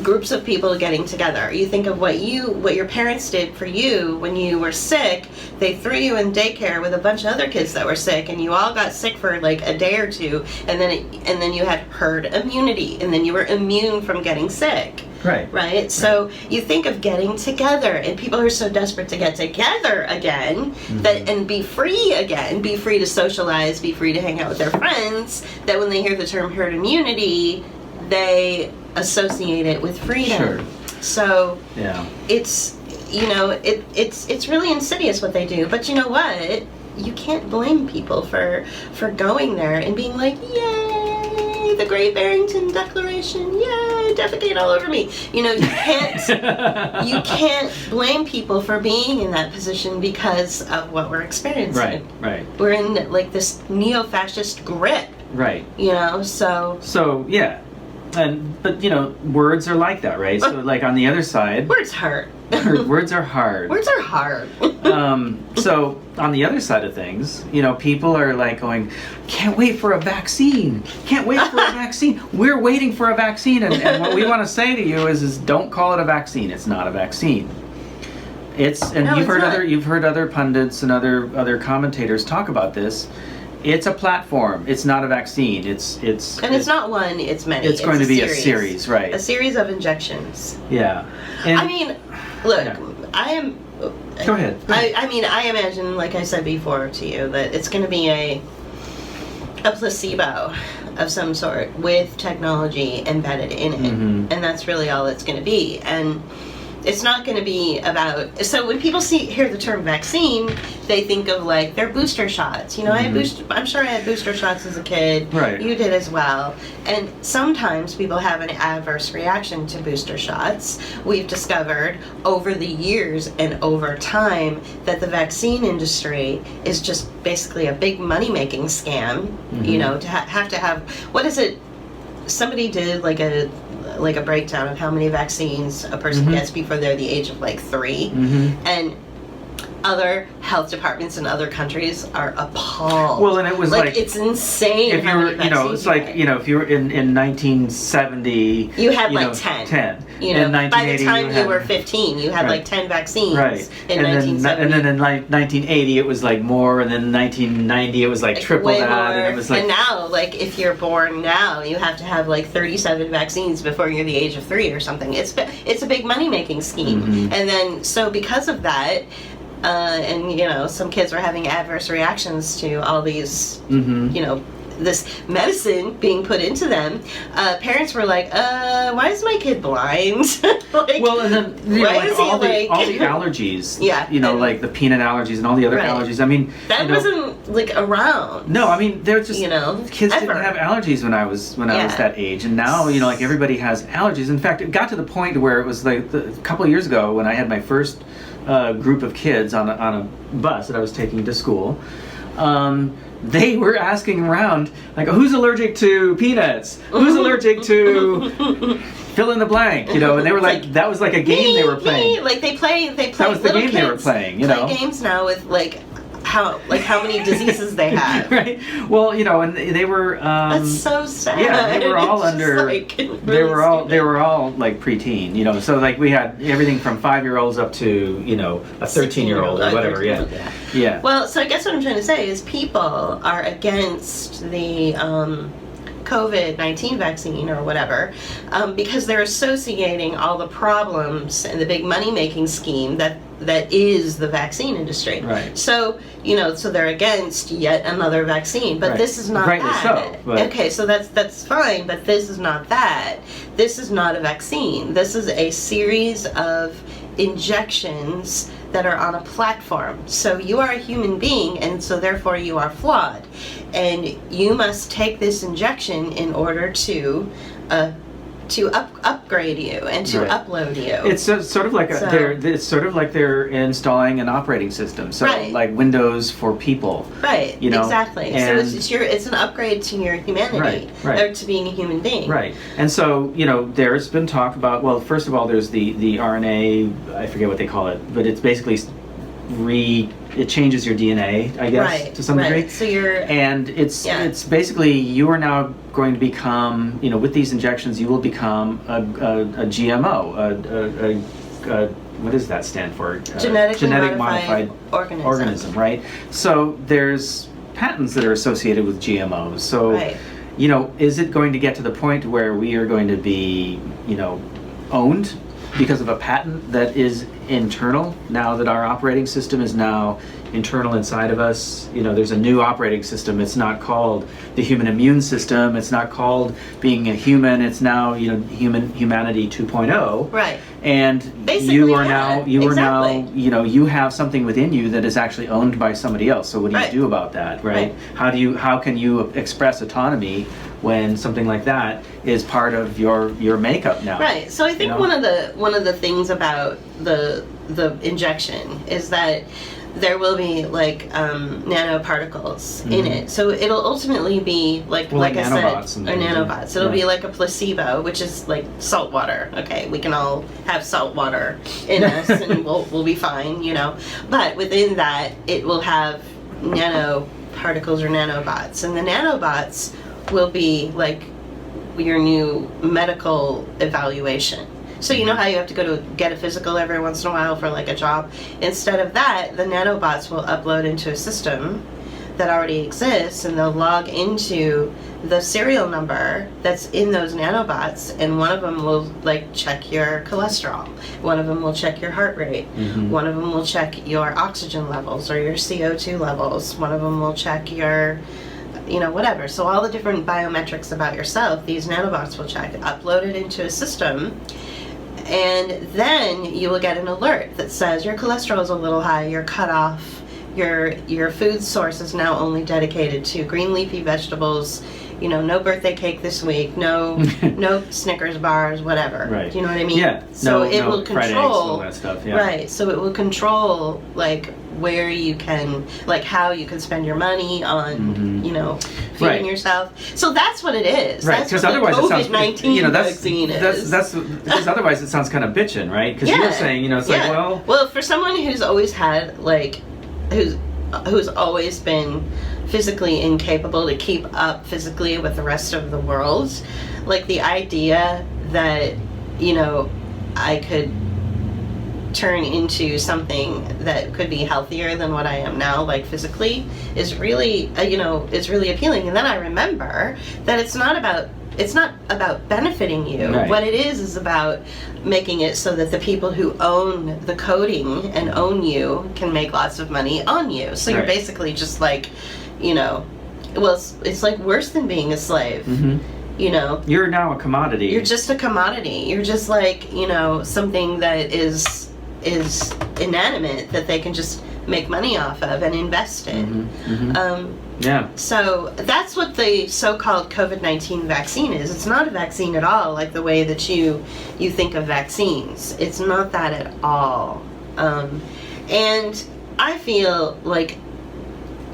groups of people getting together. You think of what your parents did for you when you were sick. They threw you in daycare with a bunch of other kids that were sick, and you all got sick for like a day or two, and then you had herd immunity, and then you were immune from getting sick. Right. So you think of getting together, and people are so desperate to get together again and be free again, be free to socialize, be free to hang out with their friends, that when they hear the term herd immunity, they associate it with freedom. Sure. So yeah, it's it's really insidious what they do. But you know what? You can't blame people for going there and being like, yay, the Great Barrington Declaration, yay, defecate all over me. You can't blame people for being in that position because of what we're experiencing. Right. We're in like this neo-fascist grip. Right. So yeah. But words are like that, right? So like on the other side, words hurt. Words are hard. Words are hard. So on the other side of things, people are like going, can't wait for a vaccine. Can't wait for a vaccine. We're waiting for a vaccine. And what we want to say to you is don't call it a vaccine. It's not a vaccine. You've heard other pundits and other commentators talk about this. It's a platform. It's not a vaccine. It's not one. It's many. It's going to be a series, right? A series of injections. Yeah. I mean, look, yeah. I am. Go ahead. I imagine, like I said before to you, that it's going to be a placebo of some sort with technology embedded in it, and that's really all it's going to be. And it's not going to be about. So when people hear the term vaccine, they think of like their booster shots. I'm sure I had booster shots as a kid. Right. You did as well. And sometimes people have an adverse reaction to booster shots. We've discovered over the years and over time that the vaccine industry is just basically a big money-making scam. To have what is it? Somebody did like a breakdown of how many vaccines a person gets before they're the age of like 3, and other health departments in other countries are appalled. Well, and it was like it's insane. If you were, it's like if you were in 1970, you had like 10. 10. In by the time you were 15, you had like 10 vaccines. Right. In 1970. And then in 1980, it was like more, and then 1990, it was like triple that, more. and it was like. And now, like if you're born now, you have to have like 37 vaccines before you're the age of 3 or something. It's a big money making scheme, and then so because of that. And some kids were having adverse reactions to all these, this medicine being put into them. Parents were like, why is my kid blind? Well, and then all the allergies, like the peanut allergies and all the other allergies. I mean, that wasn't like around. No, I mean they're just kids ever. didn't have allergies when I was that age, and now like everybody has allergies. In fact, it got to the point where it was like a couple of years ago when I had my first group of kids on a bus that I was taking to school. They were asking around, like, who's allergic to peanuts? Who's allergic to fill in the blank? And they were like, that was like a game they were playing. Like they play. That was the game they were playing. Play games now with like how many diseases they have. Right. Well, and they were. That's so sad. Yeah, they were all under. Really they were all like preteen. So like we had everything from 5-year-olds up to a 13-year-old or whatever. Yeah. Well, so I guess what I'm trying to say is people are against the COVID-19 vaccine or whatever because they're associating all the problems and the big money-making scheme that is the vaccine industry. Right. So, so they're against yet another vaccine, but this is not that. So, but... Okay, so that's fine, but this is not that. This is not a vaccine. This is a series of injections that are on a platform. So you are a human being, and so therefore you are flawed. And you must take this injection in order to upgrade you and to Right. upload you. It's sort of like it's sort of like they're installing an operating system. So Right. like Windows for people. Right, You know, exactly. and- So it's an upgrade to your humanity, Right. or to being a human being. Right. And so, there's been talk about, well, first of all, there's the RNA, I forget what they call it, but it's basically it changes your DNA, I guess, Right, to some right. degree. So you're And it's basically, you are now going to become, with these injections, you will become a GMO, what does that stand for? genetically modified organism, right? So there's patents that are associated with GMOs. So, Right. is it going to get to the point where we are going to be, owned because of a patent that is internal, now that our operating system is now internal inside of us? There's a new operating system. It's not called the human immune system. It's not called being a human. It's now, humanity 2.0. Right. And Basically, you are yeah, now, you have something within you that is actually owned by somebody else. So what do Right. you do about that, right? Right. How can you express autonomy when something like that is part of your makeup now? Right. So I think one of the things about the injection is that there will be like nanoparticles in it. So it'll ultimately be like Well, like I nanobots said, and or things, nanobots. It'll yeah. be like a placebo, which is like salt water. Okay, we can all have salt water in us, and we'll be fine, But within that, it will have nanoparticles or nanobots, and the nanobots will be like your new medical evaluation. So you know how you have to go to get a physical every once in a while for like a job? Instead of that, the nanobots will upload into a system that already exists, and they'll log into the serial number that's in those nanobots, and one of them will like check your cholesterol, one of them will check your heart rate, one of them will check your oxygen levels or your CO2 levels, one of them will check your whatever. So all the different biometrics about yourself, these nanobots will check, upload it into a system, and then you will get an alert that says your cholesterol is a little high, you're cut off, your food source is now only dedicated to green leafy vegetables, no birthday cake this week, no Snickers bars, whatever. Right. Do you know what I mean? Yeah. So it will control fried eggs and all that stuff. Yeah. Right. So it will control like where you can, like how you can spend your money on, feeding Right. yourself. So that's what it is. Right, That's because what otherwise the it sounds, COVID-19 vaccine is. that's because otherwise it sounds kind of bitchin', right? Because you're saying, it's like, well, for someone who's always had like, who's always been physically incapable to keep up physically with the rest of the world, like the idea that I could turn into something that could be healthier than what I am now, like physically, is really it's really appealing. And then I remember that it's not about benefiting you. Right. What it is about making it so that the people who own the coding and own you can make lots of money on you. So you're Right. basically just like, it's like worse than being a slave. You're now a commodity. You're just a commodity. You're just like, something that is inanimate that they can just make money off of and invest in. Yeah. So that's what the so-called COVID-19 vaccine is. It's not a vaccine at all, like the way that you think of vaccines. It's not that at all. And I feel like,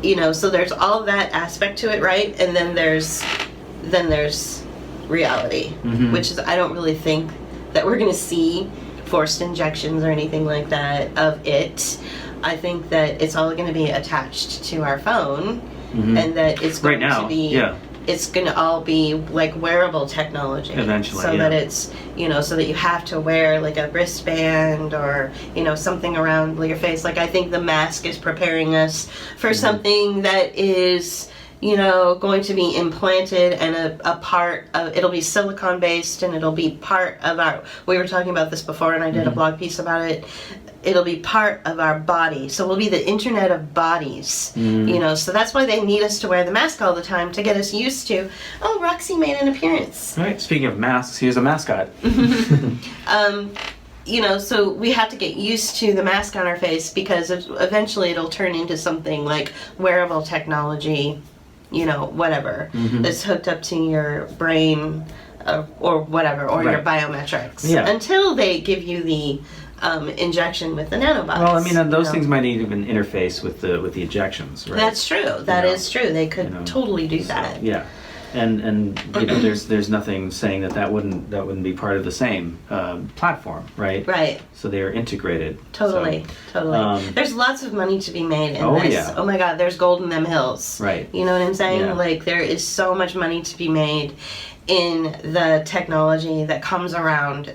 so there's all that aspect to it, right? And then there's reality, which is, I don't really think that we're going to see forced injections or anything like that of it. I think that it's all going to be attached to our phone, and that it's going to be, it's going to all be like wearable technology eventually, so that it's, so that you have to wear like a wristband or, something around your face. Like I think the mask is preparing us for something that is, going to be implanted and a part of, it'll be silicone based, and it'll be part of we were talking about this before, and I did a blog piece about it. It'll be part of our body. So we'll be the internet of bodies, so that's why they need us to wear the mask all the time, to get us used to, oh, Roxy made an appearance. Right. Speaking of masks, here's a mascot. So we have to get used to the mask on our face, because eventually it'll turn into something like wearable technology, whatever, that's hooked up to your brain, or whatever, or your Right. biometrics, Yeah. until they give you the injection with the nanobots. Well, I mean, and those you know. things might even interface with the ejections, right? That's true. That is know, true. They could totally do So, that. yeah, and you know, there's nothing saying that wouldn't be part of the same platform, right? Right. So they are integrated. Totally. So, Totally. There's lots of money to be made in Oh, this. yeah. Oh my God, there's gold in them hills. Right. You know what I'm saying? Yeah. Like, there is so much money to be made in the technology that comes around,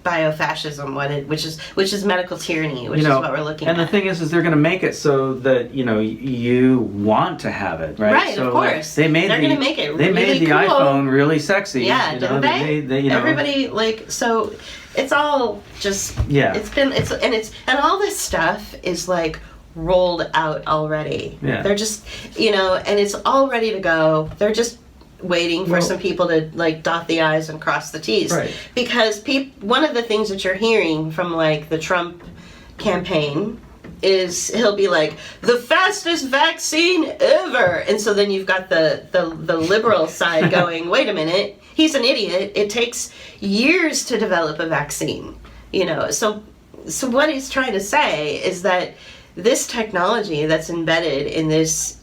biofascism, which is medical tyranny, which is what we're looking and at. the thing is they're going to make it so that you want to have it, right? Right, so, of course. They're going to make it They made really the cool. iPhone really sexy. Yeah, you know, didn't they? They Everybody, like, so it's all just, Yeah. and all this stuff is like rolled out already. Yeah. They're just, and it's all ready to go. They're just waiting for Well- some people to like dot the I's and cross the T's. Right. Because one of the things that you're hearing from like the Trump campaign is he'll be like, the fastest vaccine ever. And so then you've got the liberal side going, wait a minute, he's an idiot. It takes years to develop a vaccine. So what he's trying to say is that this technology that's embedded in this,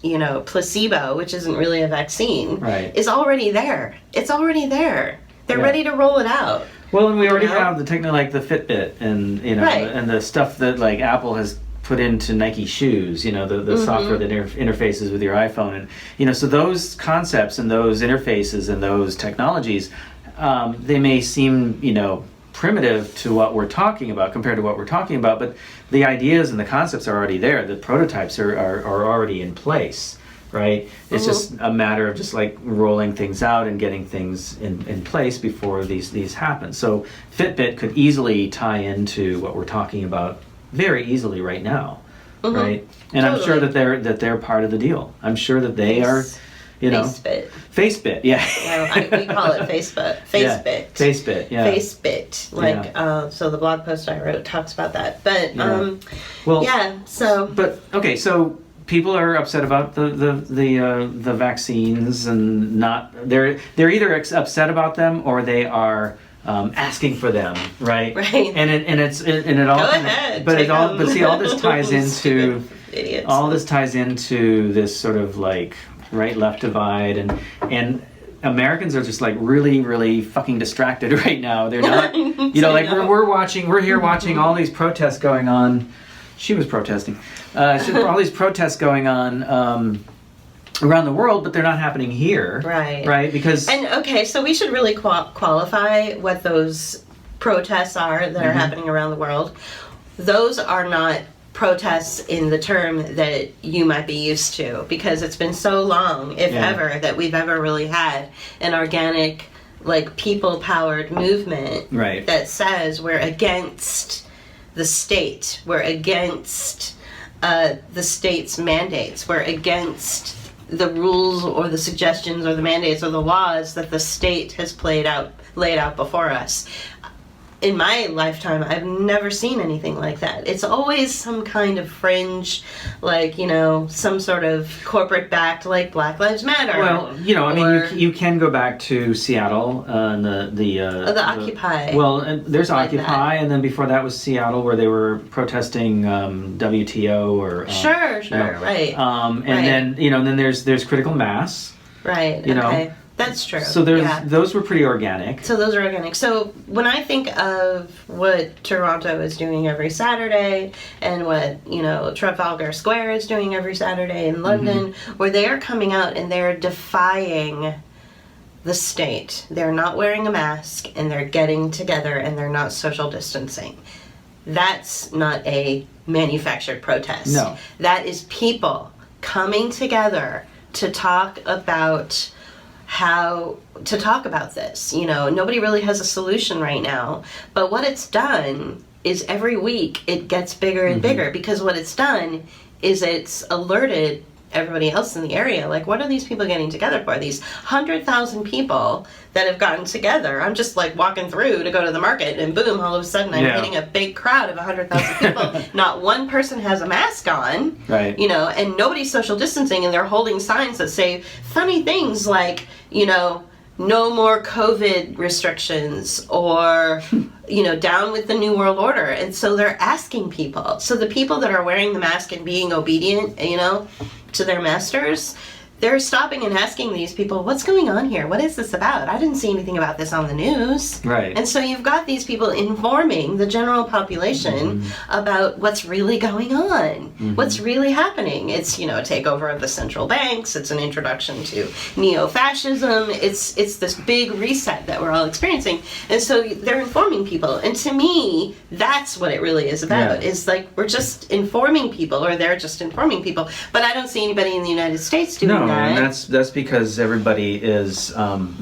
placebo, which isn't really a vaccine, Right. is already there. It's already there. They're ready to roll it out. Well, and we already know? have the technology like the Fitbit and Right. and the stuff that like Apple has put into Nike shoes, the Mm-hmm. software that interfaces with your iPhone, and so those concepts and those interfaces and those technologies, they may seem primitive to what we're talking about compared to what we're talking about, but the ideas and the concepts are already there. The prototypes are already in place, right? It's just a matter of just like rolling things out and getting things in place before these happen. So Fitbit could easily tie into what we're talking about very easily right now, right? And I'm sure Totally. that they're part of the deal. I'm sure that they are, Facebit. Facebit, yeah. We call it Facebook. Facebit. Facebit, yeah. Facebit. Like, so the blog post I wrote talks about that. But, Well, so. But okay, so people are upset about the vaccines and they're either upset about them or they are asking for them, right? Right. And it all. Go ahead. But see, all this ties into Idiots. all this ties into this sort of like right-left divide and Americans are just like really, really fucking distracted right now. They're not, like we're here watching all these protests going on. She was protesting. All these protests going on around the world, but they're not happening here. Right. Right? Because And okay, so we should really qualify what those protests are that are happening around the world. Those are not protests in the term that you might be used to, because it's been so long, if ever, that we've ever really had an organic, like, people-powered movement Right. that says we're against the state, we're against the state's mandates, we're against the rules or the suggestions or the mandates or the laws that the state has laid out before us. In my lifetime, I've never seen anything like that. It's always some kind of fringe, like, some sort of corporate-backed, like Black Lives Matter. well, I mean, you can go back to Seattle and the Occupy. Well, and there's like Occupy, and then before that was Seattle, where they were protesting WTO or Sure, right. and Right. then then there's critical mass. Right, okay. That's true. So those were pretty organic. So those are organic. So when I think of what Toronto is doing every Saturday and what, Trafalgar Square is doing every Saturday in London, where they are coming out and they're defying the state. They're not wearing a mask and they're getting together and they're not social distancing. That's not a manufactured protest. No. That is people coming together to talk about this. Nobody really has a solution right now, but what it's done is every week it gets bigger and bigger, because what it's done is it's alerted everybody else in the area, like, what are these people getting together for? These 100,000 people that have gotten together. I'm just like walking through to go to the market, and boom, all of a sudden I'm hitting a big crowd of 100,000 people. Not one person has a mask on, Right. And nobody's social distancing, and they're holding signs that say funny things like, no more COVID restrictions, or, down with the New World Order. And so they're asking people. So the people that are wearing the mask and being obedient, to their masters, they're stopping and asking these people, what's going on here? What is this about? I didn't see anything about this on the news. Right. And so you've got these people informing the general population about what's really going on, what's really happening. It's, a takeover of the central banks. It's an introduction to neo-fascism. It's this big reset that we're all experiencing. And so they're informing people. And to me, that's what it really is about, is like we're just informing people, or they're just informing people. But I don't see anybody in the United States doing that. And that's because everybody is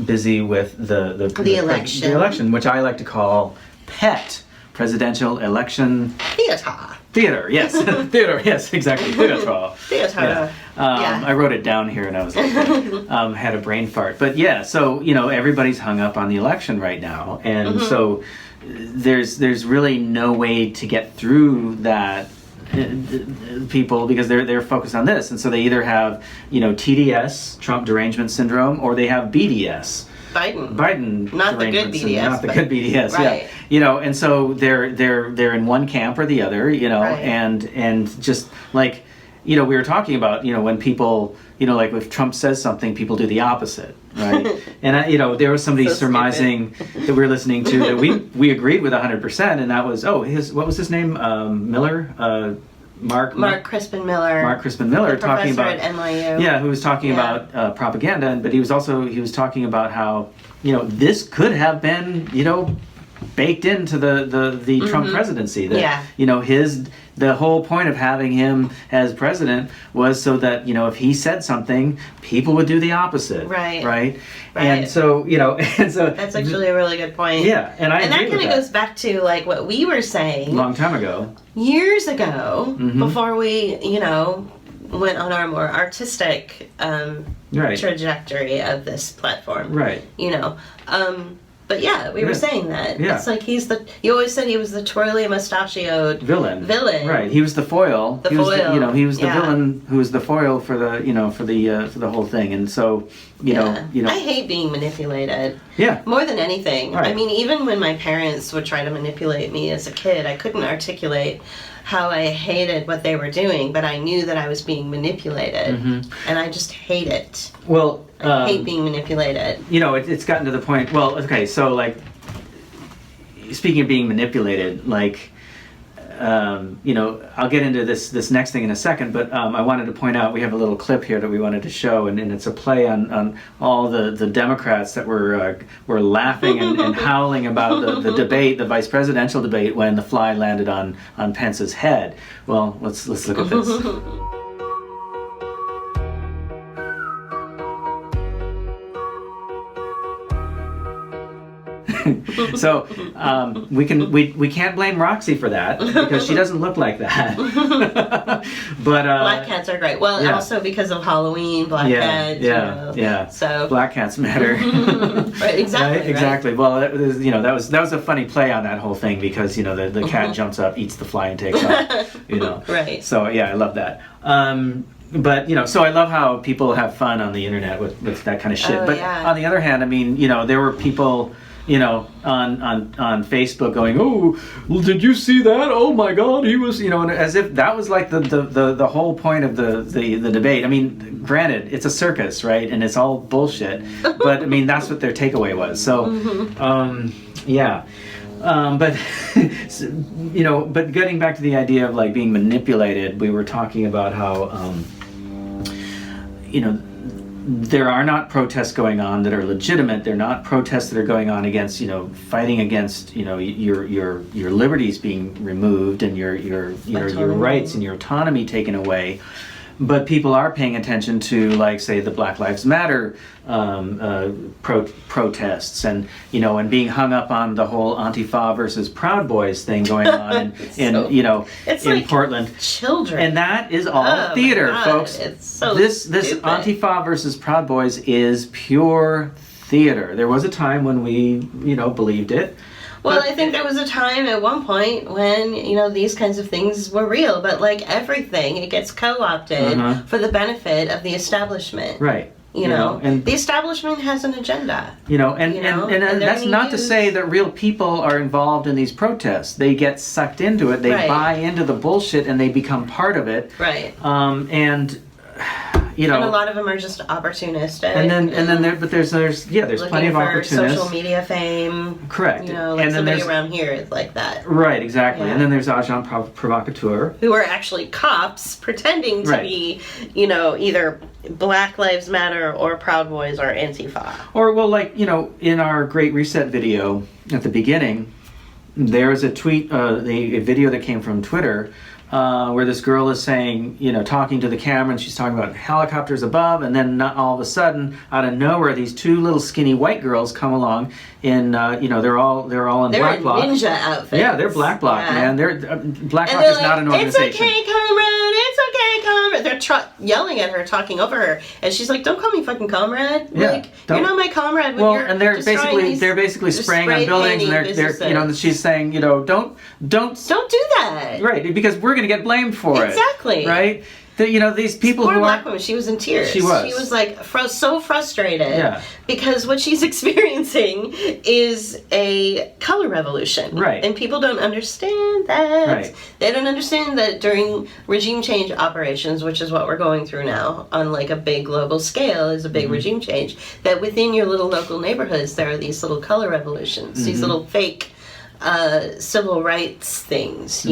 busy with the election. The election, which I like to call PET, Presidential Election Theater. Yes, theater. Yes, exactly. Theater. Theater. Yeah. I wrote it down here, and I was like, had a brain fart. But yeah, so everybody's hung up on the election right now, and so there's really no way to get through that. People, because they're focused on this, and so they either have TDS, Trump derangement syndrome, or they have BDS, Biden not the good BDS, not the good BDS, right. And so they're in one camp or the other, right. and just like we were talking about, when people, like if Trump says something, people do the opposite, right? And there was somebody surmising that we were listening to that we agreed with 100%, and that was what was his name? Miller. Mark Crispin Miller. Mark Crispin Miller talking about at NYU. Yeah, who was talking about propaganda, but he was talking about how this could have been baked into the Trump presidency. That the whole point of having him as president was so that if he said something, people would do the opposite. Right. And so that's actually a really good point. Yeah, and that kind of goes back to like what we were saying a long time ago, years ago, before we went on our more artistic trajectory of this platform. Right. But yeah, we were saying that. Yeah. It's like you always said he was the twirly mustachioed villain. Right. He was the foil. He was the villain who was the foil for the whole thing. And so, I hate being manipulated. Yeah. More than anything. Right. I mean, even when my parents would try to manipulate me as a kid, I couldn't articulate how I hated what they were doing, but I knew that I was being manipulated. And I just hate it. Well, I hate being manipulated. It's gotten to the point. Well, okay, so like, speaking of being manipulated, like, I'll get into this next thing in a second, but I wanted to point out we have a little clip here that we wanted to show, and it's a play on all the Democrats that were laughing and howling about the debate, the vice presidential debate, when the fly landed on Pence's head. Well, let's look at this. So we can't blame Roxy for that because she doesn't look like that. But black cats are great. Well, also because of Halloween, black cats. Yeah. So black cats matter. Right. Exactly. Right? Exactly. Well, that was a funny play on that whole thing because the cat jumps up, eats the fly, and takes off. Right. So yeah, I love that. But so I love how people have fun on the internet with that kind of shit. But on the other hand, I mean, there were people. On Facebook going, oh, well, did you see that? Oh my God, he was, and as if that was like the whole point of the debate. I mean, granted, it's a circus, right? And it's all bullshit. But I mean, that's what their takeaway was. So, but but getting back to the idea of like being manipulated, we were talking about how, there are not protests going on that are legitimate. They're not protests that are going on against, fighting against, your liberties being removed and your rights and your autonomy taken away. But people are paying attention to, like, say, the Black Lives Matter protests, and and being hung up on the whole Antifa versus Proud Boys thing going on it's in like Portland. Children. And that is all theater, folks. It's so this stupid. Antifa versus Proud Boys is pure theater. There was a time when we believed it. Well, I think there was a time at one point when, these kinds of things were real, but like everything, it gets co-opted for the benefit of the establishment. Right. You know, and the establishment has an agenda. And that's not to say that real people are involved in these protests. They get sucked into it. They buy into the bullshit and they become part of it. Right. And a lot of them are just opportunistic. There's plenty of opportunists. Social media fame. Correct. And somebody around here is like that. Right, exactly. Yeah. And then there's agents provocateurs. Who are actually cops pretending to be, either Black Lives Matter or Proud Boys or Antifa. Or, in our Great Reset video at the beginning, there's a tweet, a video that came from Twitter, where this girl is saying, talking to the camera, and she's talking about helicopters above, and then all of a sudden, out of nowhere, these two little skinny white girls come along in, they're all in Black Bloc. They're in ninja outfits. Yeah, they're Black Bloc, man. Black Bloc is not an organization. It's okay, comrade. It's okay, comrade. They're yelling at her, talking over her, and she's like, "Don't call me fucking comrade. Yeah, you're not my comrade." And they're basically spraying on buildings, and they're she's saying, don't do that. Right, because we're going to get blamed for it. Exactly. Right. These people Poor who black woman, she was in tears. She was. She was like so frustrated because what she's experiencing is a color revolution. Right. And people don't understand that. Right. They don't understand that during regime change operations, which is what we're going through now on like a big global scale, is a big regime change, that within your little local neighborhoods there are these little color revolutions, these little fake civil rights things,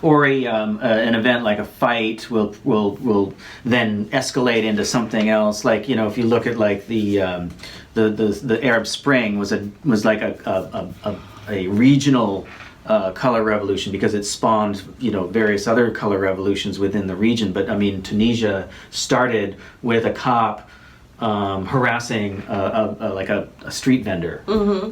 or an event like a fight will then escalate into something else. Like if you look at like the Arab Spring was like a regional color revolution because it spawned various other color revolutions within the region. But Tunisia started with a cop harassing a street vendor,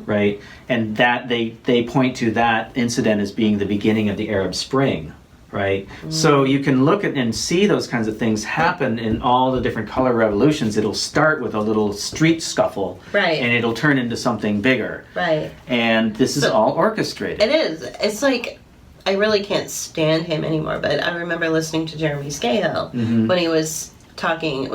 right? And that they point to that incident as being the beginning of the Arab Spring, right? So you can look at and see those kinds of things happen in all the different color revolutions. It'll start with a little street scuffle, right, and it'll turn into something bigger, right? And this is all orchestrated. It is. It's like, I really can't stand him anymore, but I remember listening to Jeremy Scahill when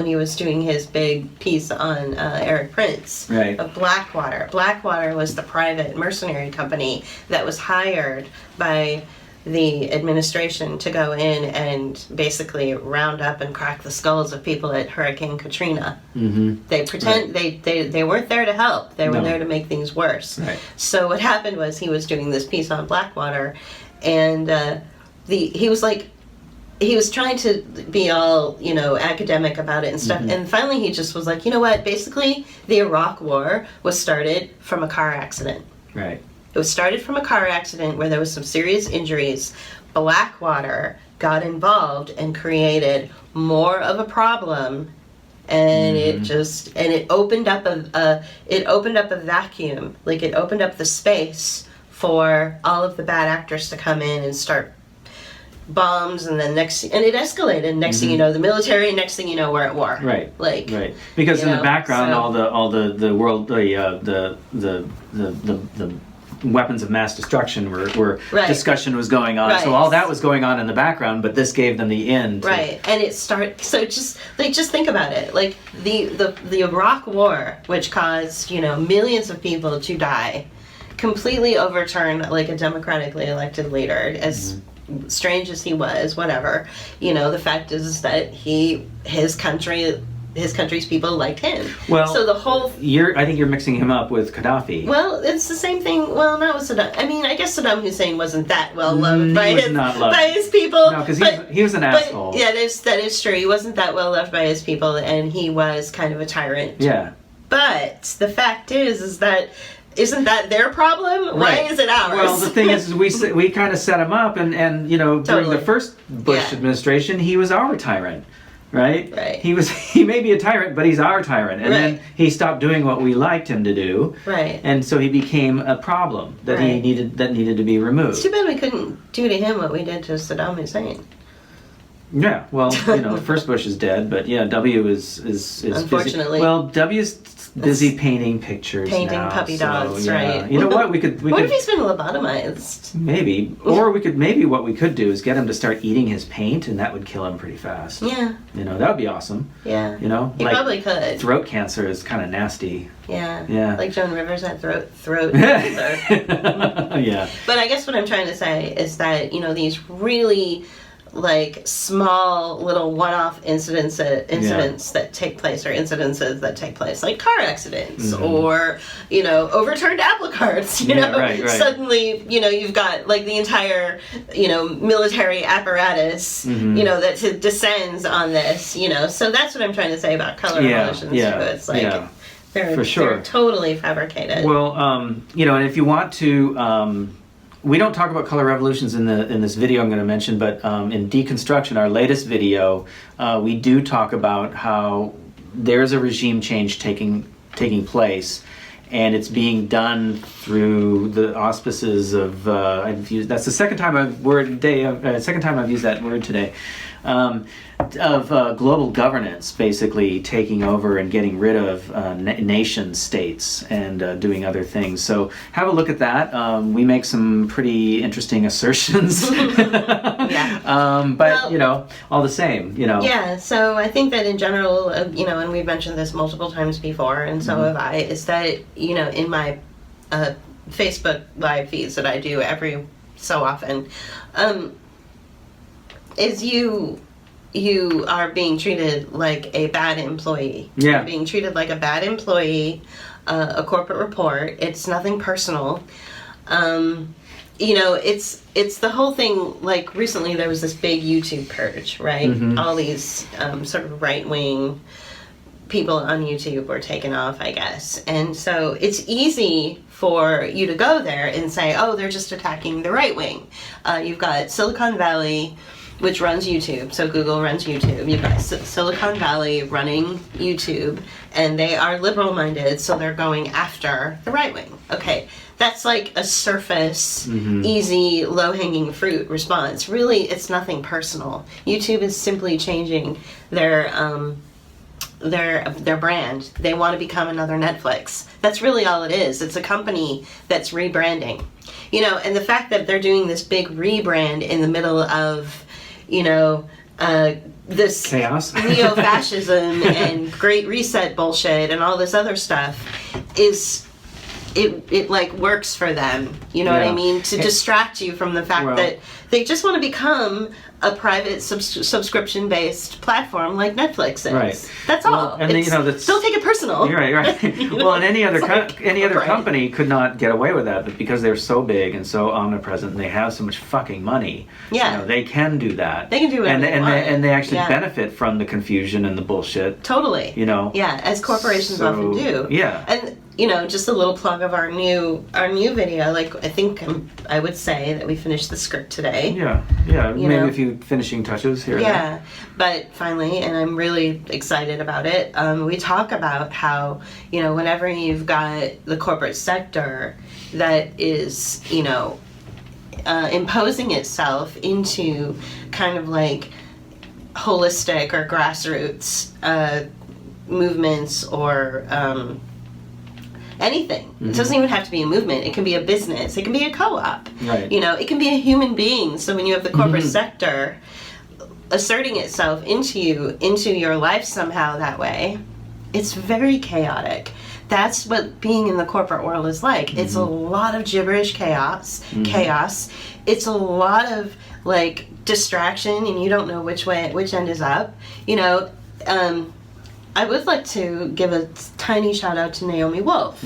he was doing his big piece on Eric Prince of Blackwater. Blackwater was the private mercenary company that was hired by the administration to go in and basically round up and crack the skulls of people at Hurricane Katrina. They pretend they weren't there to help. They were there to make things worse. Right. So what happened was he was doing this piece on Blackwater, and he was trying to be all, academic about it and stuff. And finally he just was like, you know what? Basically, the Iraq War was started from a car accident. Right. It was started from a car accident where there was some serious injuries. Blackwater got involved and created more of a problem. And it opened up a vacuum. Like, it opened up the space for all of the bad actors to come in and start bombs, and then it escalated. Next thing you know, the military. Next thing you know, we're at war. Right. Right. Because in the background, all the world, the weapons of mass destruction were discussion was going on. So all that was going on in the background, but this gave them the end. Right. And it started. So just think about it. Like the Iraq War, which caused millions of people to die, completely overturned like a democratically elected leader, as strange as he was, whatever. The fact is that his country's people liked him. Well, so the whole I think you're mixing him up with Gaddafi. Well, it's the same thing. Well, not with Saddam. I guess Saddam Hussein wasn't that well loved by his people. No, because he was an asshole. Yeah, that is true. He wasn't that well loved by his people, and he was kind of a tyrant. Yeah. But the fact is that. Isn't that their problem? Why is it ours? Well, the thing is we kind of set him up, and during the first Bush administration, he was our tyrant, right? Right. He may be a tyrant, but he's our tyrant, and then he stopped doing what we liked him to do, right? And so he became a problem that needed to be removed. It's too bad we couldn't do to him what we did to Saddam Hussein. Yeah, well, the first Bush is dead, but yeah, W is unfortunately busy. Well, W's busy painting pictures painting now, puppy so, dogs, yeah. right? You know what? We What could if he's been lobotomized? maybe, or what we could do is get him to start eating his paint, and that would kill him pretty fast. Yeah. That would be awesome. Yeah. He probably could. Throat cancer is kind of nasty. Yeah. Yeah. Like Joan Rivers had throat cancer. Yeah. But I guess what I'm trying to say is that, these really like small little one-off incidents that take place, or incidences that take place, like car accidents or overturned apple carts, right. Suddenly you've got like the entire military apparatus that descends on this, so that's what I'm trying to say about color revolutions. It's like they're totally fabricated. Well, and if you want to we don't talk about color revolutions in this video I'm going to mention, but in Deconstruction, our latest video, we do talk about how there's a regime change taking place, and it's being done through the auspices of that's the second time I've used that word today. Of global governance basically taking over and getting rid of nation states and doing other things. So have a look at that. We make some pretty interesting assertions. But all the same, Yeah, so I think that in general, and we've mentioned this multiple times before, and so have I, is that, in my Facebook live feeds that I do every so often, is you are being treated like a bad employee. Yeah. You're being treated like a bad employee, a corporate report. It's nothing personal. It's the whole thing, like recently there was this big YouTube purge, right? All these sort of right-wing people on YouTube were taken off, I guess. And so it's easy for you to go there and say, oh, they're just attacking the right wing. You've got Silicon Valley, which runs YouTube. So Google runs YouTube. You've got Silicon Valley running YouTube, and they are liberal-minded, so they're going after the right wing. Okay, that's like a surface, easy, low-hanging fruit response. Really, it's nothing personal. YouTube is simply changing their brand. They want to become another Netflix. That's really all it is. It's a company that's rebranding. And the fact that they're doing this big rebrand in the middle of this chaos, neo-fascism and Great Reset bullshit and all this other stuff is it like works for them. You know what I mean? To distract you from the fact that they just want to become a private subscription-based platform like Netflix is. Right. That's all. And don't take it personal. You're right. Well, and any other company could not get away with that, but because they're so big and so omnipresent, and they have so much fucking money. Yeah. They can do that. They can do whatever they want. And they actually benefit from the confusion and the bullshit. Totally. Yeah, as corporations often do. Yeah. And just a little plug of our new video. Like, I think I would say that we finished the script today. Yeah. Maybe a few finishing touches here. Yeah, but finally, and I'm really excited about it. We talk about how whenever you've got the corporate sector that is imposing itself into kind of like holistic or grassroots movements or anything. It doesn't even have to be a movement. It can be a business. It can be a co-op. Right. It can be a human being. So when you have the corporate sector asserting itself into your life somehow that way, it's very chaotic. That's what being in the corporate world is like. It's a lot of gibberish chaos. It's a lot of like distraction, and you don't know which end is up. I would like to give a tiny shout out to Naomi Wolf.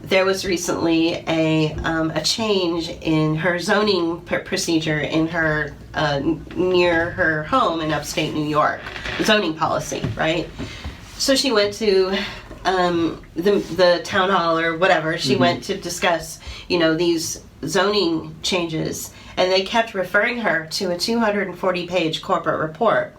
There was recently a change in her zoning procedure in her near her home in upstate New York, zoning policy, right? So she went to the town hall or whatever. She went to discuss, these zoning changes, and they kept referring her to a 240-page corporate report.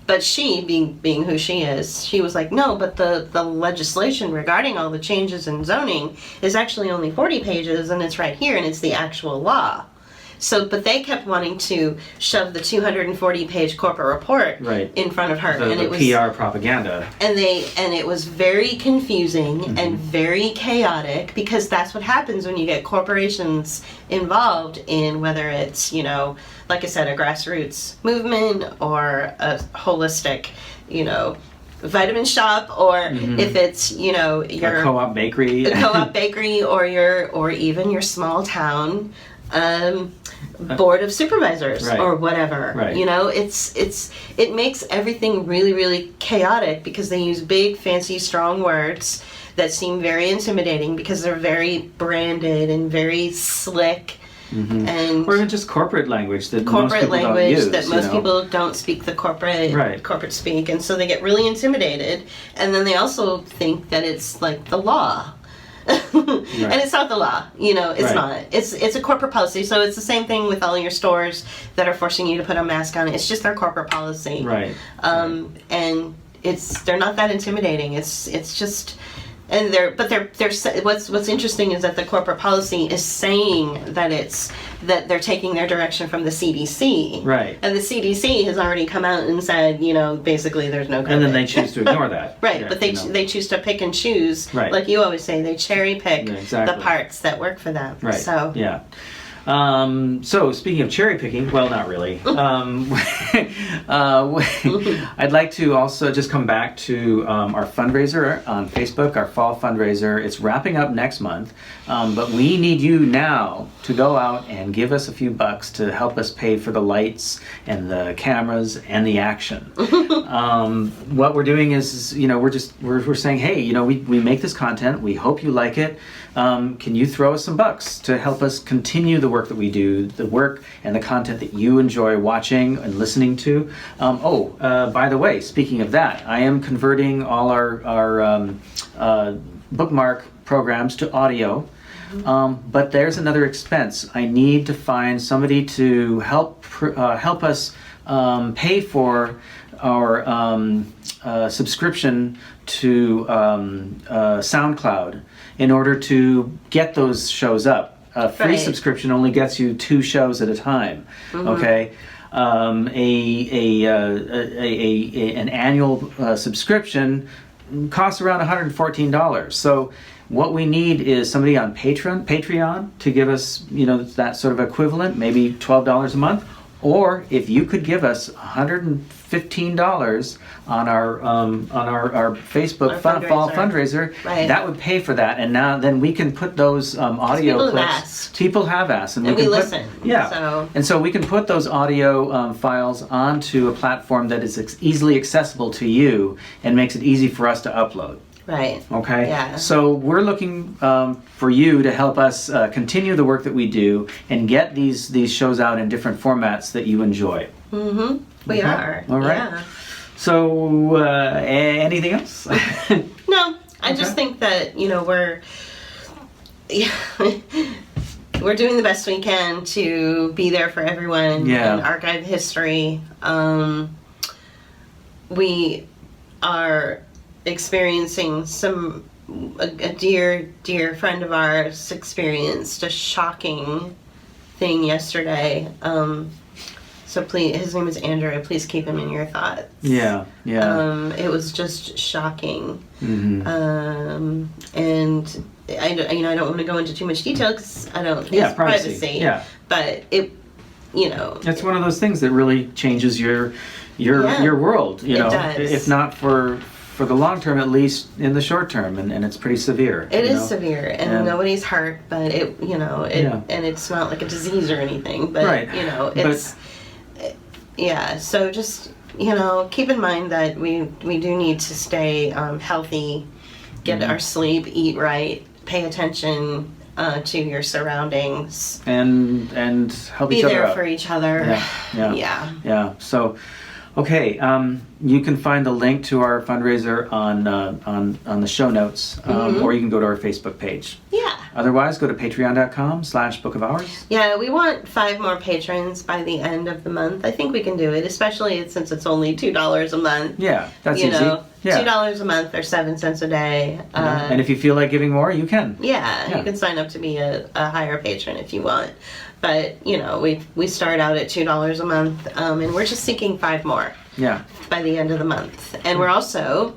But she, being who she is, she was like, no, but the legislation regarding all the changes in zoning is actually only 40 pages, and it's right here, and it's the actual law. So, but they kept wanting to shove the 240-page corporate report Right. in front of her, The and it was PR propaganda. and it was very confusing and very chaotic, because that's what happens when you get corporations involved in, whether it's, you know, like I said, a grassroots movement or a holistic, you know, vitamin shop, or if it's, you know, your A co-op bakery. the co-op bakery, or even your small town board of supervisors, Right. or whatever. Right. You know, it makes everything really, really chaotic, because they use big, fancy, strong words that seem very intimidating, because they're very branded and very slick. And Or even just corporate language that most corporate people language don't use, that most you know? people don't speak the Right. corporate speak, and so they get really intimidated, and then they also think that it's like the law. And it's not the law, you know, it's Right. not. It's a corporate policy, so it's the same thing with all your stores that are forcing you to put a mask on. It's just their corporate policy. Right. And they're not that intimidating. It's just, and they're what's interesting is that the corporate policy is saying that they're taking their direction from the CDC. Right. And the CDC has already come out and said, you know, basically there's no COVID. And then they choose to ignore that. Right, Yeah, but they you know. they choose to pick and choose. Right. Like you always say, they cherry pick Yeah, exactly. the parts that work for them. Right. So Yeah. So speaking of cherry picking, well, not really. I'd like to also just come back to our fundraiser on Facebook, our fall fundraiser. It's wrapping up next month, but we need you now to go out and give us a few bucks to help us pay for the lights and the cameras and the action. What we're doing is, you know, we're saying, hey, you know, we make this content. We hope you like it. Can you throw us some bucks to help us continue the work that we do, the work and the content that you enjoy watching and listening to? By the way, speaking of that, I am converting all our Bookmark programs to audio. But there's another expense. I need to find somebody to help us pay for our subscription to SoundCloud in order to get those shows up. A free Right. subscription only gets you 2 shows at a time. Okay. An annual subscription costs around $114. So what we need is somebody on Patreon to give us, you know, that sort of equivalent, maybe $12 a month. Or if you could give us $115 on our Facebook Our fall fundraiser. fundraiser, Right. that would pay for that. And now then we can put those audio people have clips. asked. People have asked, and And we we can listen, Yeah, so- and so we can put those audio files onto a platform that is easily accessible to you and makes it easy for us to upload. right. Okay. Yeah. So we're looking for you to help us continue the work that we do and get these shows out in different formats that you enjoy. We Okay. are. All right. Yeah. So anything else? No, I Okay. just think that, you know, we're doing the best we can to be there for everyone Yeah. and archive history. We are experiencing a dear friend of ours experienced a shocking thing yesterday. So please, his name is Andrew. Please keep him in your thoughts. Yeah. It was just shocking. Mm-hmm. And I don't want to go into too much detail because I don't. Yeah, It's privacy. Yeah. But it, you know. It's one of those things that really changes your world. You It know, does. if not for the long term, at least in the short term, and it's pretty severe. It you is know? severe, and nobody's hurt, but and it's not like a disease or anything, but Right. you know, But- it's yeah. So just, you know, keep in mind that we do need to stay healthy, get Mm-hmm. our sleep, eat right, pay attention to your surroundings, and help be each other there out. for each other. Yeah. Yeah. So, okay, you can find the link to our fundraiser on the show notes, or you can go to our Facebook page. Yeah. Otherwise, go to patreon.com/bookofhours. Yeah, we want 5 more patrons by the end of the month. I think we can do it, especially since it's only $2 a month. Yeah, that's you easy. know, Yeah. $2 a month or 7 cents a day. And if you feel like giving more, you can. Yeah, Yeah. you can sign up to be a higher patron if you want. But, you know, we start out at $2 a month, and we're just seeking 5 more Yeah. by the end of the month. And we're also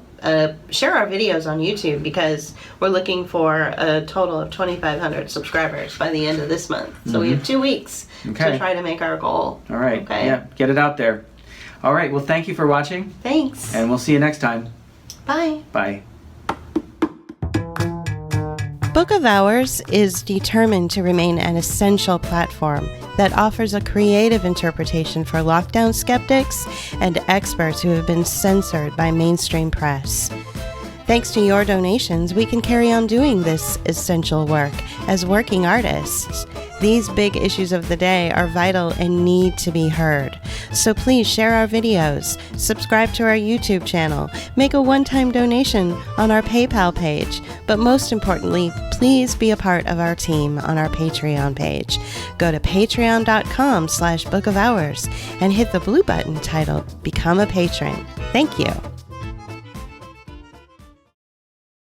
share our videos on YouTube, because we're looking for a total of 2,500 subscribers by the end of this month. So we have 2 weeks Okay. to try to make our goal. All right. Okay. Yeah. Get it out there. All right. Well, thank you for watching, Thanks. and we'll see you next time. Bye. Bye. Book of Hours is determined to remain an essential platform that offers a creative interpretation for lockdown skeptics and experts who have been censored by mainstream press. Thanks to your donations, we can carry on doing this essential work as working artists. These big issues of the day are vital and need to be heard. So please share our videos, subscribe to our YouTube channel, make a one-time donation on our PayPal page, but most importantly, please be a part of our team on our Patreon page. Go to patreon.com/bookofhours and hit the blue button titled Become a Patron. Thank you.